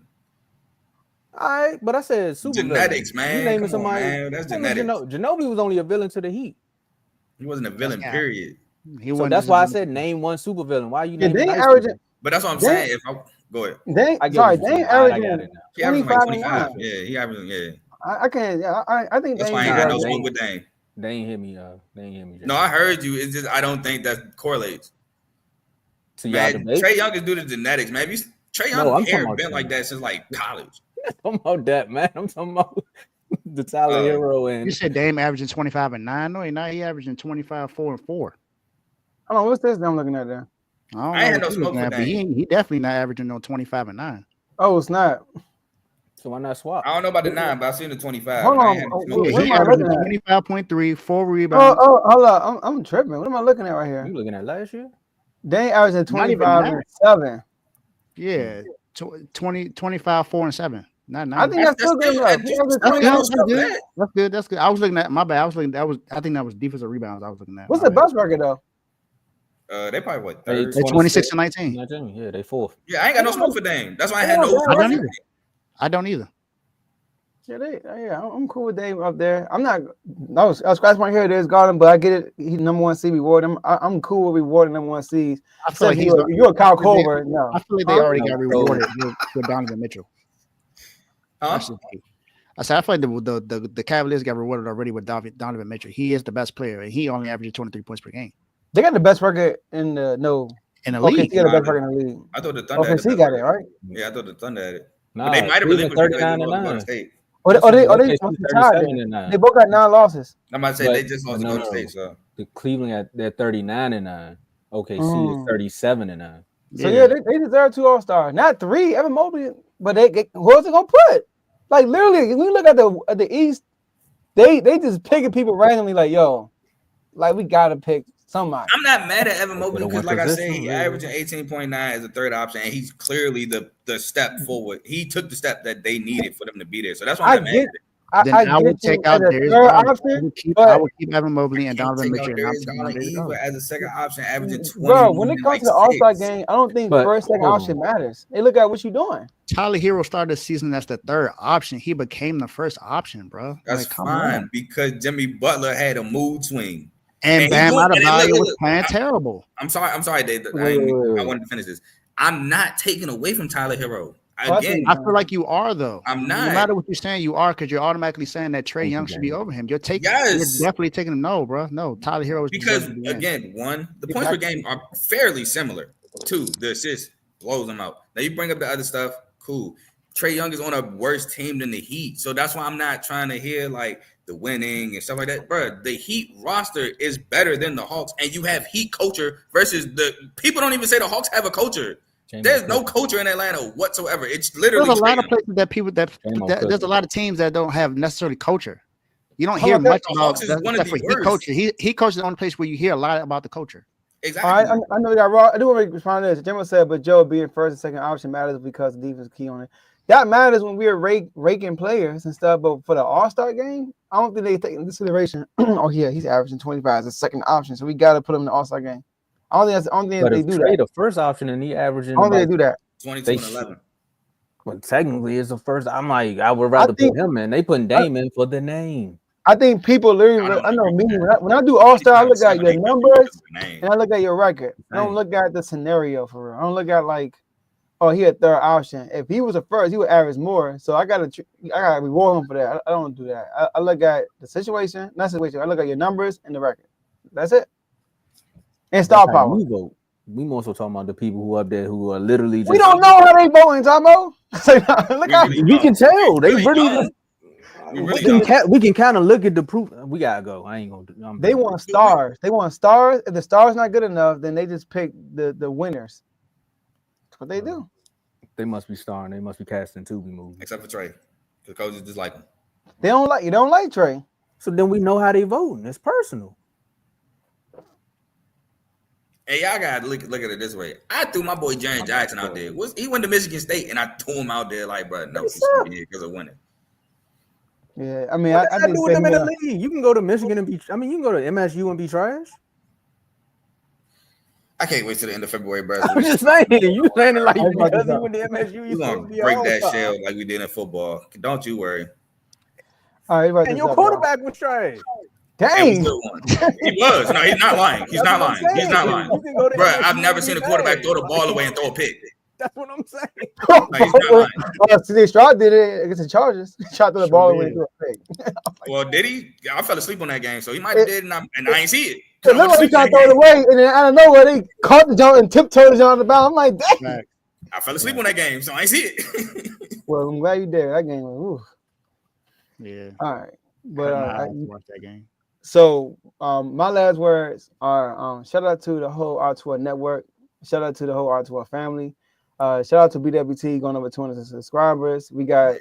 All right, but I said super Genetics, villain. man. You naming Come on, somebody? man. That's Name genetics. Ginobili was only a villain to the Heat. He wasn't a villain, Yeah. period. He So wasn't that's just why I a- said name one super villain. Why are you Yeah, naming they nice averaging- people? But that's what I'm They- saying. Go ahead. They I get sorry, what you're they saying. I got averaging it now. He averaged like 25. 25. Yeah, he averaged, yeah. I can't. Yeah, I think That's they why I ain't ain't got no Dame. smoke with Dame. They ain't hit me. They ain't hit me. No, I heard you. It's just I don't think that correlates. to y'all Man, debate. Trae Young is due to genetics, man. Trae Young No, I'm hair talking about been like genetics. that since like college. I'm talking about that, man. I'm talking about the Tyler Oh. Hero You and said Dame averaging 25 and 9. No, he averaging 25, 4 and 4. Hold on, what's this that I'm looking at there? I don't I ain't know had what no you smoke looking for at, but Dame. he definitely not averaging no 25 and 9. Oh, snap. so why not swap? I don't know about the 9, but I seen the 25. Hold and I on. ain't had no Oh, smoke what with am He I Dame. averaging looking at? 25.3, 4 rebounds. Hold up. I'm tripping. What am I looking at right here? You looking at last year? They averaging Not even 25 that. and 7. Yeah, 25, 4 and 7. Not 9. I think that's still good enough. He averaging 25 That's good. That's good. That's good. I was looking at my bad. I think that was defensive rebounds. I was looking at. What's My the bad. best record though? They probably what They third? They're 26 and 19. 19. Yeah, they fourth. Yeah, I ain't got no smoke for Dame. That's why I had no. I don't either. I don't either. Yeah, I'm cool with Dave up there. I'm not. I was scratching my hair. There's Garden, but I get it. He number one seed reward. I'm cool with rewarding number one seeds. I feel like you're a Kyle Culver. No, I feel like they already got rewarded with Donovan Mitchell. Huh? I said I feel like the Cavaliers got rewarded already with Donovan Mitchell. He is the best player, and he only averages 23 points per game they got the best record in the in the Okay, league. he got the best record in the league. I thought the Thunder. Okay, he got it right. Yeah, I thought the Thunder had it. Nah, But they might have Cleveland relinquished because 39 they and lost 9. Golden State. Or they OKC must be tied 37 then. and 9. They both got 9 losses. I'm about to say they just lost to Golden State. So the Cleveland at they're 39 and 9. OKC is 37 and 9. So yeah, they deserve 2 All-Stars, not 3. Evan Mobley, but who else they gonna put? Like literally, when you look at the East, they just picking people randomly. Like yo, like we gotta pick somebody. I'm not mad at Evan Mobley because, like I said, he averaging 18.9 as a third option, and he's clearly the step forward. He took the step that they needed for them to be there. So that's why I'm not mad at it. I would take out Darius Garland. I would keep Evan Mobley and Donovan Mitchell as a second option, averaging 20. Bro, when it comes to the All-Star game, I don't think first, second option matters. They look at what you're doing. Tyler Hero started the season as the third option. He became the first option, bro. That's fine because Jimmy Butler had a mood swing. And Bam Adebayo was playing terrible. I'm sorry, Dave. I wanted to finish this. I'm not taking away from Tyler Hero. Again, I feel like you are though. I'm not. No matter what you're saying, you are because you're automatically saying that Trae Young should be over him. You're definitely taking him. No, bro. No, Tyler Hero is because again, the points per game are fairly similar. 2, the assist blows them out. Now you bring up the other stuff, cool. Trae Young is on a worse team than the Heat, so that's why I'm not trying to hear like the winning and stuff like that, bro. The Heat roster is better than the Hawks, and you have Heat culture versus the people. Don't even say the Hawks have a culture. There's no culture in Atlanta whatsoever. It's literally there's a lot of places that people that there's a lot of teams that don't have necessarily culture. You don't hear much about that for Heat culture. He coaches the only place where you hear a lot about the culture. Exactly. All right, I know that raw. I do want to respond to this. Jimmy said, but Joe being first and second option matters because the defense is key on it. That matters when we're raking players and stuff. But for the All-Star game, I don't think they take into consideration. Oh yeah, he's averaging 25 as a second option, so we got to put him in the All-Star game. I don't think that's the only thing they do that. The first option and he averaging. I don't think they do that. 22 and 11. Well, technically, it's the first. I'm like, I would rather put him in. They putting Dame in for the name. I think people literally. I know me when I do All-Star, I look at your numbers and I look at your record. I don't look at the scenario for real. I don't look at like, oh, he had third option. If he was a first, he would average more. So I gotta reward him for that. I don't do that. I look at the situation, not situation. I look at your numbers and the record. That's it. And star power. We more so talking about the people who up there who are literally just. We don't know how they voting, Tomo. We can tell. They really. We can kind of look at the proof. We gotta go. I ain't gonna do. They want stars. They want stars. If the stars not good enough, then they just pick the winners. That's what they do. They must be starring. They must be casting Tubi movies. Except for Trae, the coaches just like him. They don't like you. Don't like Trae. So then we know how they voting. It's personal. Hey, y'all gotta look at it this way. I threw my boy Jaren Jackson out there. He went to Michigan State, and I threw him out there like, bro, no, he's because of winning. Yeah, I mean, I do with them in the league. You can go to Michigan and be. I mean, you can go to MSU and be trash. I can't wait till the end of February, bro. I'm just saying. You saying it like because he went to MSU, you gonna break that shell like we did in football. Don't you worry. All right, and your quarterback was trash. Dang. He was. No, he's not lying. He's not lying. He's not lying. Bro, I've never seen a quarterback throw the ball away and throw a pick. That's what I'm saying. No, he's not lying. CD Stroud did it against the Chargers. Shot through the ball away and threw a pick. Well, did he? I fell asleep on that game, so he might have did, and I ain't see it. It looked like he tried to throw it away, and then out of nowhere, they caught the jump and tiptoed the jump on the bound. I'm like, dang. I fell asleep on that game, so I ain't see it. Well, I'm glad you did. That game was, yeah. All right. But I watched that game. So my last words are shout out to the whole R2R network. Shout out to the whole R2R family. Shout out to BWT going over 200 subscribers. We got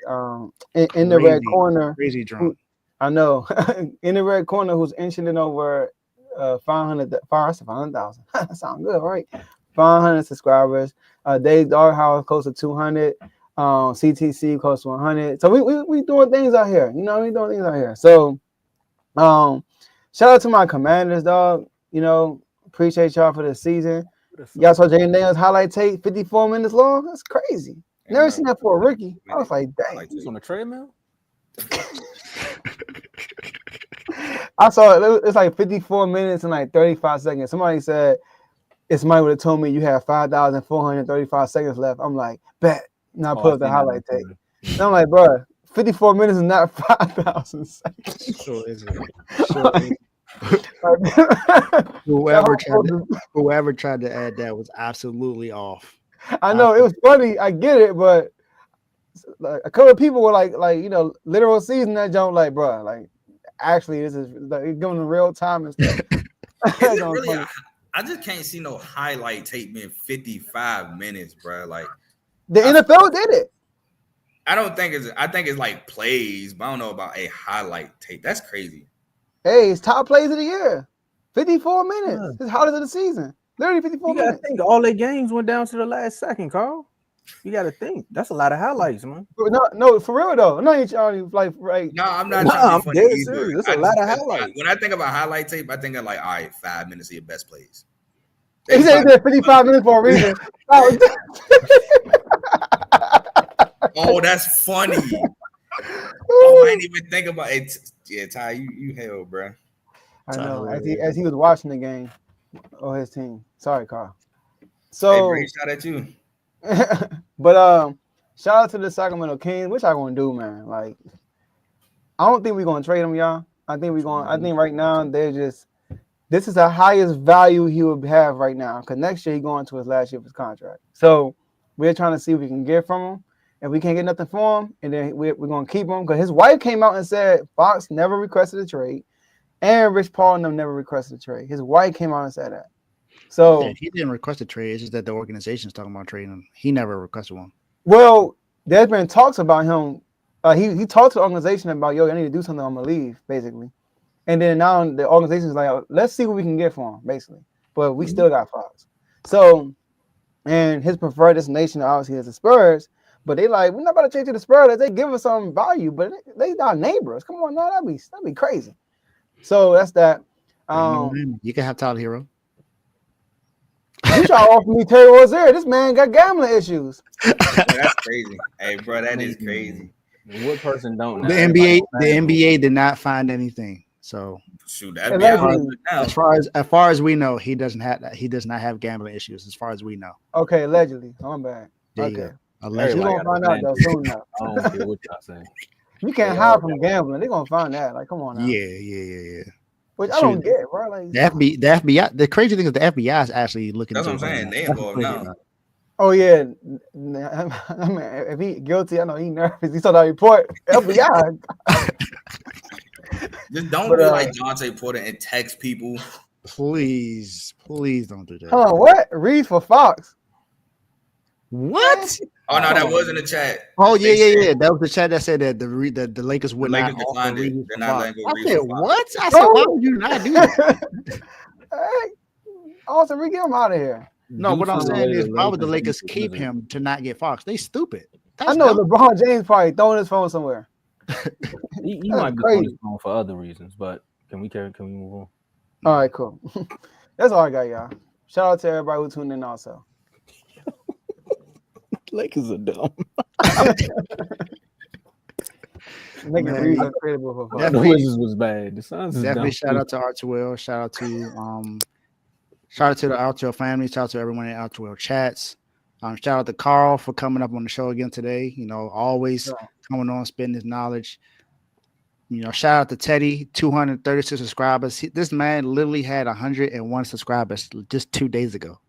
in the red corner. Crazy drunk. I know. In the red corner who's inching in over 500,000. That sounds good, right? 500 subscribers. Dave Doghouse close to 200. CTC close to 100. So we doing things out here. You know, we doing things out here. So shout out to my commanders, dog. You know, appreciate y'all for the season. Y'all saw Jay Nails highlight tape 54 minutes long. That's crazy. Never seen that for a rookie. I was like, dang. He's on a treadmill. I saw it. It's like 54 minutes and like 35 seconds. Somebody said if somebody would have told me you have 5,435 seconds left, I'm like, bet. Now I put up the highlight tape. And I'm like, bro, 54 minutes is not 5,000 seconds. Sure is. Sure is. Whoever tried to add that was absolutely off. I know it was funny. I get it, but like a couple of people were like literal season that jump like, bro, like actually this is like giving them real time and stuff. Is it really? I just can't see no highlight tape being 55 minutes, bro. Like the NFL did it. I don't think it's. I think it's like plays, but I don't know about a highlight tape. That's crazy. Hey, it's top plays of the year. 54 minutes. It's hottest of the season. Literally 54 minutes. I think all their games went down to the last second, Carl. You got to think. That's a lot of highlights, man. No, for real though. No, like right. No, I'm not trying to be funny either. That's a lot of highlights. When I think about highlight tape, I think of like, all right, 5 minutes of your best plays. He said 55 minutes for a reason. Oh, that's funny. Oh, I didn't even think about it. Yeah, Ty, you hell, bro. I know. As he was watching the game or his team. Sorry, Carl. So hey, Ray, shout out you. But shout out to the Sacramento Kings. What y'all gonna do, man? Like, I don't think we're gonna trade him, y'all. I think right now they're just. This is the highest value he would have right now because next year he's going to his last year of his contract. So we're trying to see what we can get from him. If we can't get nothing for him, and then we're going to keep him because his wife came out and said Fox never requested a trade, and Rich Paul and them never requested a trade. His wife came out and said that. So yeah, he didn't request a trade. It's just that the organization's talking about trading him. He never requested one. Well, there's been talks about him. He talked to the organization about, yo, I need to do something. I'm going to leave, basically. And then now the organization's like, let's see what we can get for him, basically. But we still got Fox. So, and his preferred destination obviously is the Spurs. But they like, we're not about to change to the Spurs. They give us some value, but they not neighbors. Come on, now that'd be crazy. So that's that. You can have Tyler Hero. You try to offer me Terry Rozier. This man got gambling issues. That's crazy. Hey, bro, that is crazy. What person don't know? The NBA did not find anything. So shoot, that'd be as far as we know, he does not have gambling issues. As far as we know. Okay, allegedly. I'm bad. Okay. Allegedly. You're gonna find out though soon enough. I don't care what y'all say. You can't hide from gambling. They're gonna find that. Like, come on now. Yeah. Which I don't get, bro. Like the FBI. The crazy thing is the FBI is actually looking. That's what I'm saying. They involved now. Oh yeah. I mean, if he guilty, I know he nervous. He saw that report. FBI. Just don't be like Dante Porter and text people. Please don't do that. Hold on, what? Read for Fox. What? Oh no, that was in the chat. Oh yeah. That was the chat that said that the Lakers would not offer Reed for Fox. I said what? I said why would you not do that? Hey, also we get him out of here. No, what I'm saying is why would the Lakers keep him to not get Fox? They stupid. I know LeBron James probably throwing his phone somewhere. He might be on his phone for other reasons, but can we move on? All right, cool. That's all I got, y'all. Shout out to everybody who tuned in also. Lakers are dumb. Making Reeves untradeable for fun. The Wizards was bad. The Suns is definitely dumb. shout out to Archwell. Shout out to the Archwell family. Shout out to everyone in Archwell chats. Shout out to Carl for coming up on the show again today. You know, always coming on, spitting his knowledge. You know, shout out to Teddy, 236 subscribers. This man literally had 101 subscribers just 2 days ago.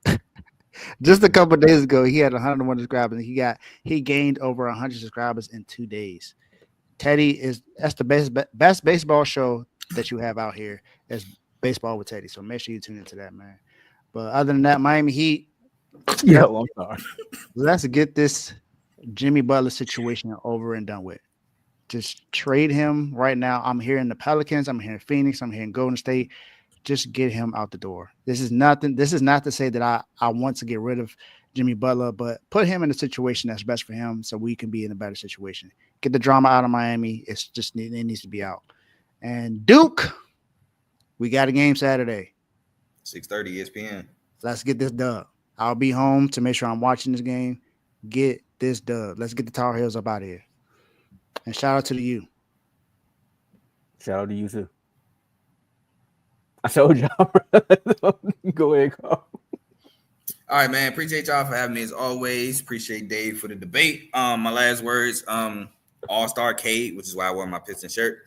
Just a couple of days ago, he had 101 subscribers. And he gained over 100 subscribers in 2 days. Teddy that's the best baseball show that you have out here is Baseball with Teddy. So make sure you tune into that, man. But other than that, Miami Heat. Yeah, I'm sorry. Let's get this Jimmy Butler situation over and done with. Just trade him right now. I'm hearing the Pelicans. I'm hearing Phoenix. I'm hearing Golden State. Just get him out the door. This is nothing. This is not to say that I want to get rid of Jimmy Butler, but put him in a situation that's best for him so we can be in a better situation. Get the drama out of Miami. It needs to be out. And Duke, we got a game Saturday. 6:30 ESPN. Let's get this dub. I'll be home to make sure I'm watching this game. Get this dub. Let's get the Tar Heels up out of here. And shout out to the U. Shout out to you too. I told y'all. Go ahead, Carl. All right, man. Appreciate y'all for having me as always. Appreciate Dave for the debate. My last words, All-Star Cade, which is why I wore my Piston shirt.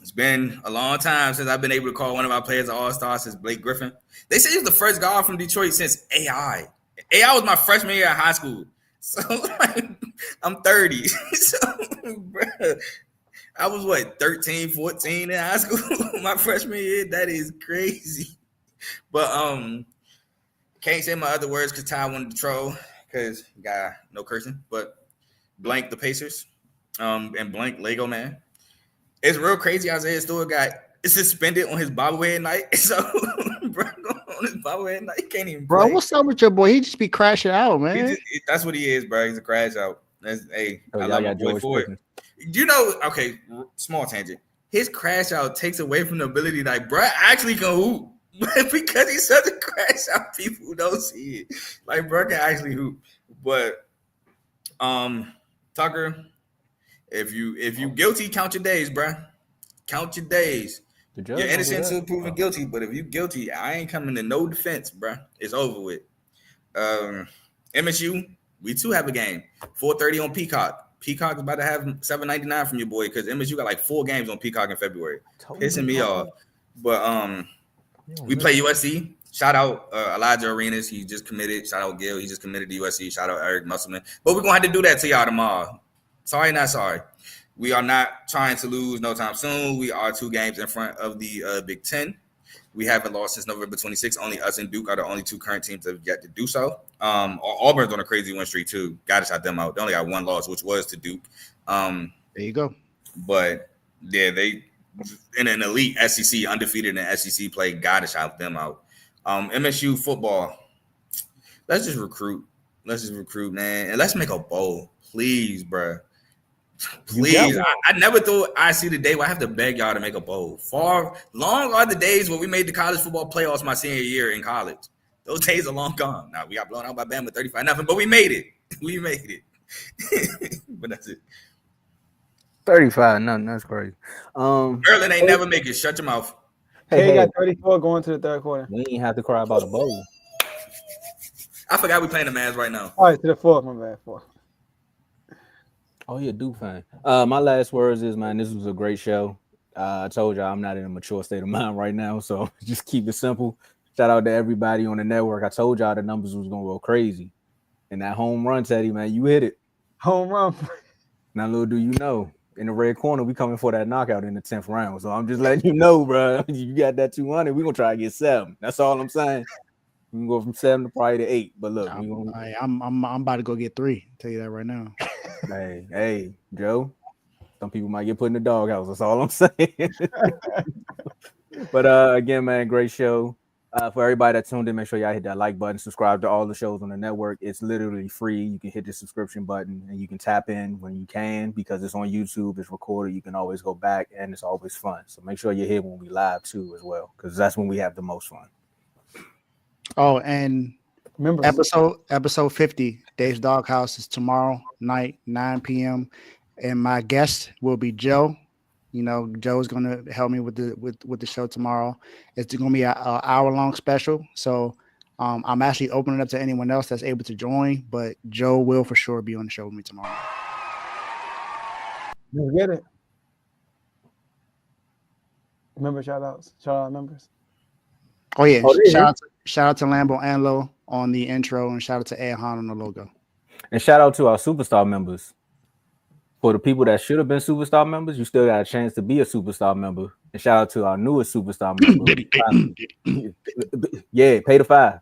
It's been a long time since I've been able to call one of my players an All-Star since Blake Griffin. They say he's the first guard from Detroit since AI. AI was my freshman year at high school. So like, I'm 30. So, bruh, I was what 13, 14 in high school my freshman year. That is crazy. But can't say my other words because Ty wanted to troll because no cursing. But blank the Pacers, and blank Lego Man. It's real crazy. Isaiah Stewart got suspended on his bobblehead night. So, bro, on his bobblehead night, he can't even play. Bro, what's up with your boy? He just be crashing out, man. That's what he is, bro. He's a crash out. I love my boy for it. Okay, small tangent. His crash out takes away from the ability that bro actually can hoop. But because he's such a crash out, people don't see it. Like, bro can actually hoop. But Tucker, if you guilty, count your days, bro. Count your days. You're innocent until proven guilty, but if you guilty, I ain't coming to no defense, bro. It's over with. MSU, we too have a game. 4:30 on Peacock. Peacock is about to have $7.99 from your boy because MSU got like 4 games on Peacock in February. Pissing me off. But we play USC. Shout out Elijah Arenas. He just committed. Shout out Gil. He just committed to USC. Shout out Eric Musselman. But we're going to have to do that to y'all tomorrow. Sorry, not sorry. We are not trying to lose no time soon. We are 2 games in front of the Big Ten. We haven't lost since November 26th. Only us and Duke are the only 2 current teams that have yet to do so. Auburn's on a crazy win streak too. Got to shout them out. They only got 1 loss, which was to Duke. There you go. But yeah, they in an elite SEC, undefeated in SEC play. Got to shout them out. MSU football. Let's just recruit. Man, and let's make a bowl, please, bro. Please, I never thought I'd see the day where I have to beg y'all to make a bowl. Long are the days when we made the college football playoffs my senior year in college. Those days are long gone. Now we got blown out by Bama 35-0, but we made it. We made it. But that's it. 35-0. That's crazy. Maryland ain't never make it. Shut your mouth. Hey, got 34 going to the third quarter. We ain't have to cry about a bowl. I forgot we playing the Mavs right now. All right, to the fourth. My bad. 4. Oh, yeah, Duke fan. My last words is, man, this was a great show. I told y'all I'm not in a mature state of mind right now, so just keep it simple. Shout out to everybody on the network. I told y'all the numbers was going to go crazy. And that home run, Teddy, man, you hit it. Home run. Now, little do you know, in the red corner, we coming for that knockout in the 10th round. So I'm just letting you know, bro. You got that 200. We're going to try to get 7. That's all I'm saying. We can go from 7 to probably to 8. But look, I'm about to go get 3. Tell you that right now. Hey, Joe. Some people might get put in the doghouse. That's all I'm saying. But again, man, great show. For everybody that tuned in, make sure y'all hit that like button. Subscribe to all the shows on the network. It's literally free. You can hit the subscription button and you can tap in when you can because it's on YouTube. It's recorded. You can always go back and it's always fun. So make sure you're here when we live too as well because that's when we have the most fun. Oh, and remember episode 50, Dave's Doghouse is tomorrow night, 9 p.m. And my guest will be Joe. You know, Joe's going to help me with the show tomorrow. It's going to be an hour-long special. So I'm actually opening it up to anyone else that's able to join, but Joe will for sure be on the show with me tomorrow. You get it. Remember shout out members. Oh yeah. Shout out to Lambo Anlo on the intro and shout out to Ed Han on the logo. And shout out to our superstar members. For the people that should have been superstar members, you still got a chance to be a superstar member. And shout out to our newest superstar member. Yeah, pay the $5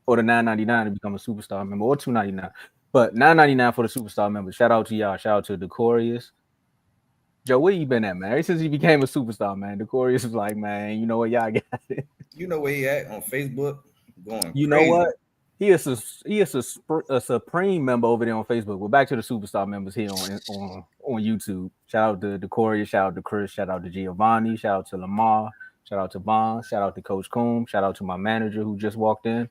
or the $9.99 to become a superstar member, or $2.99. But $9.99 for the superstar member. Shout out to y'all. Shout out to Decorius. Joe, where you been at, man? Ever since he became a superstar, man, Decorius was like, man, you know what, y'all got it. You know where he at on Facebook? Going you crazy. Know what? He is a supreme member over there on Facebook. We're back to the superstar members here on YouTube. Shout out to Decorius, shout out to Chris, shout out to Giovanni, shout out to Lamar, shout out to Bond, shout out to Coach Coombs, shout out to my manager who just walked in,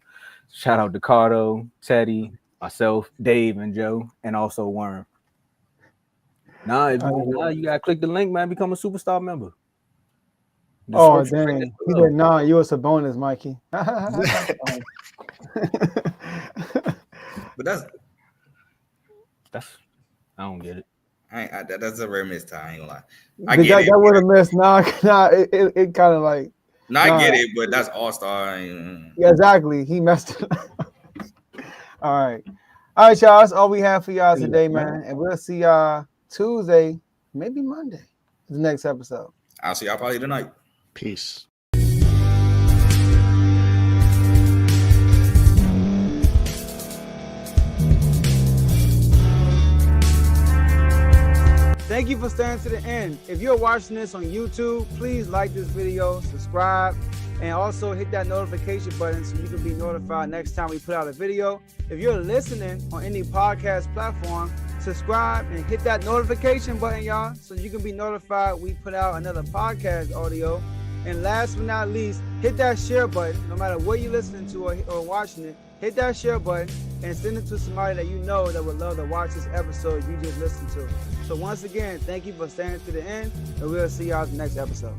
shout out to Cardo, Teddy, myself, Dave, and Joe, and also Worm. You gotta click the link, man. Become a superstar member. Oh dang! He said, "Nah, you was a bonus, Mikey." But that's I don't get it. That's a rare miss, Ty. I ain't gonna lie. That would have missed. Nah, it kind of like. I get it, but that's all-star. Yeah, exactly. He messed it up. All right. All right, y'all. That's all we have for y'all Yeah, today, man. man. And we'll see y'all Tuesday, maybe Monday. The next episode. I'll see y'all probably tonight. Peace. Thank you for staying to the end. If you're watching this on YouTube, please like this video, subscribe, and also hit that notification button so you can be notified next time we put out a video. If you're listening on any podcast platform, subscribe and hit that notification button, y'all, so you can be notified we put out another podcast audio. And last but not least, hit that share button. No matter what you're listening to or watching it, hit that share button and send it to somebody that you know that would love to watch this episode you just listened to. So once again, thank you for staying to the end, and we'll see y'all in the next episode.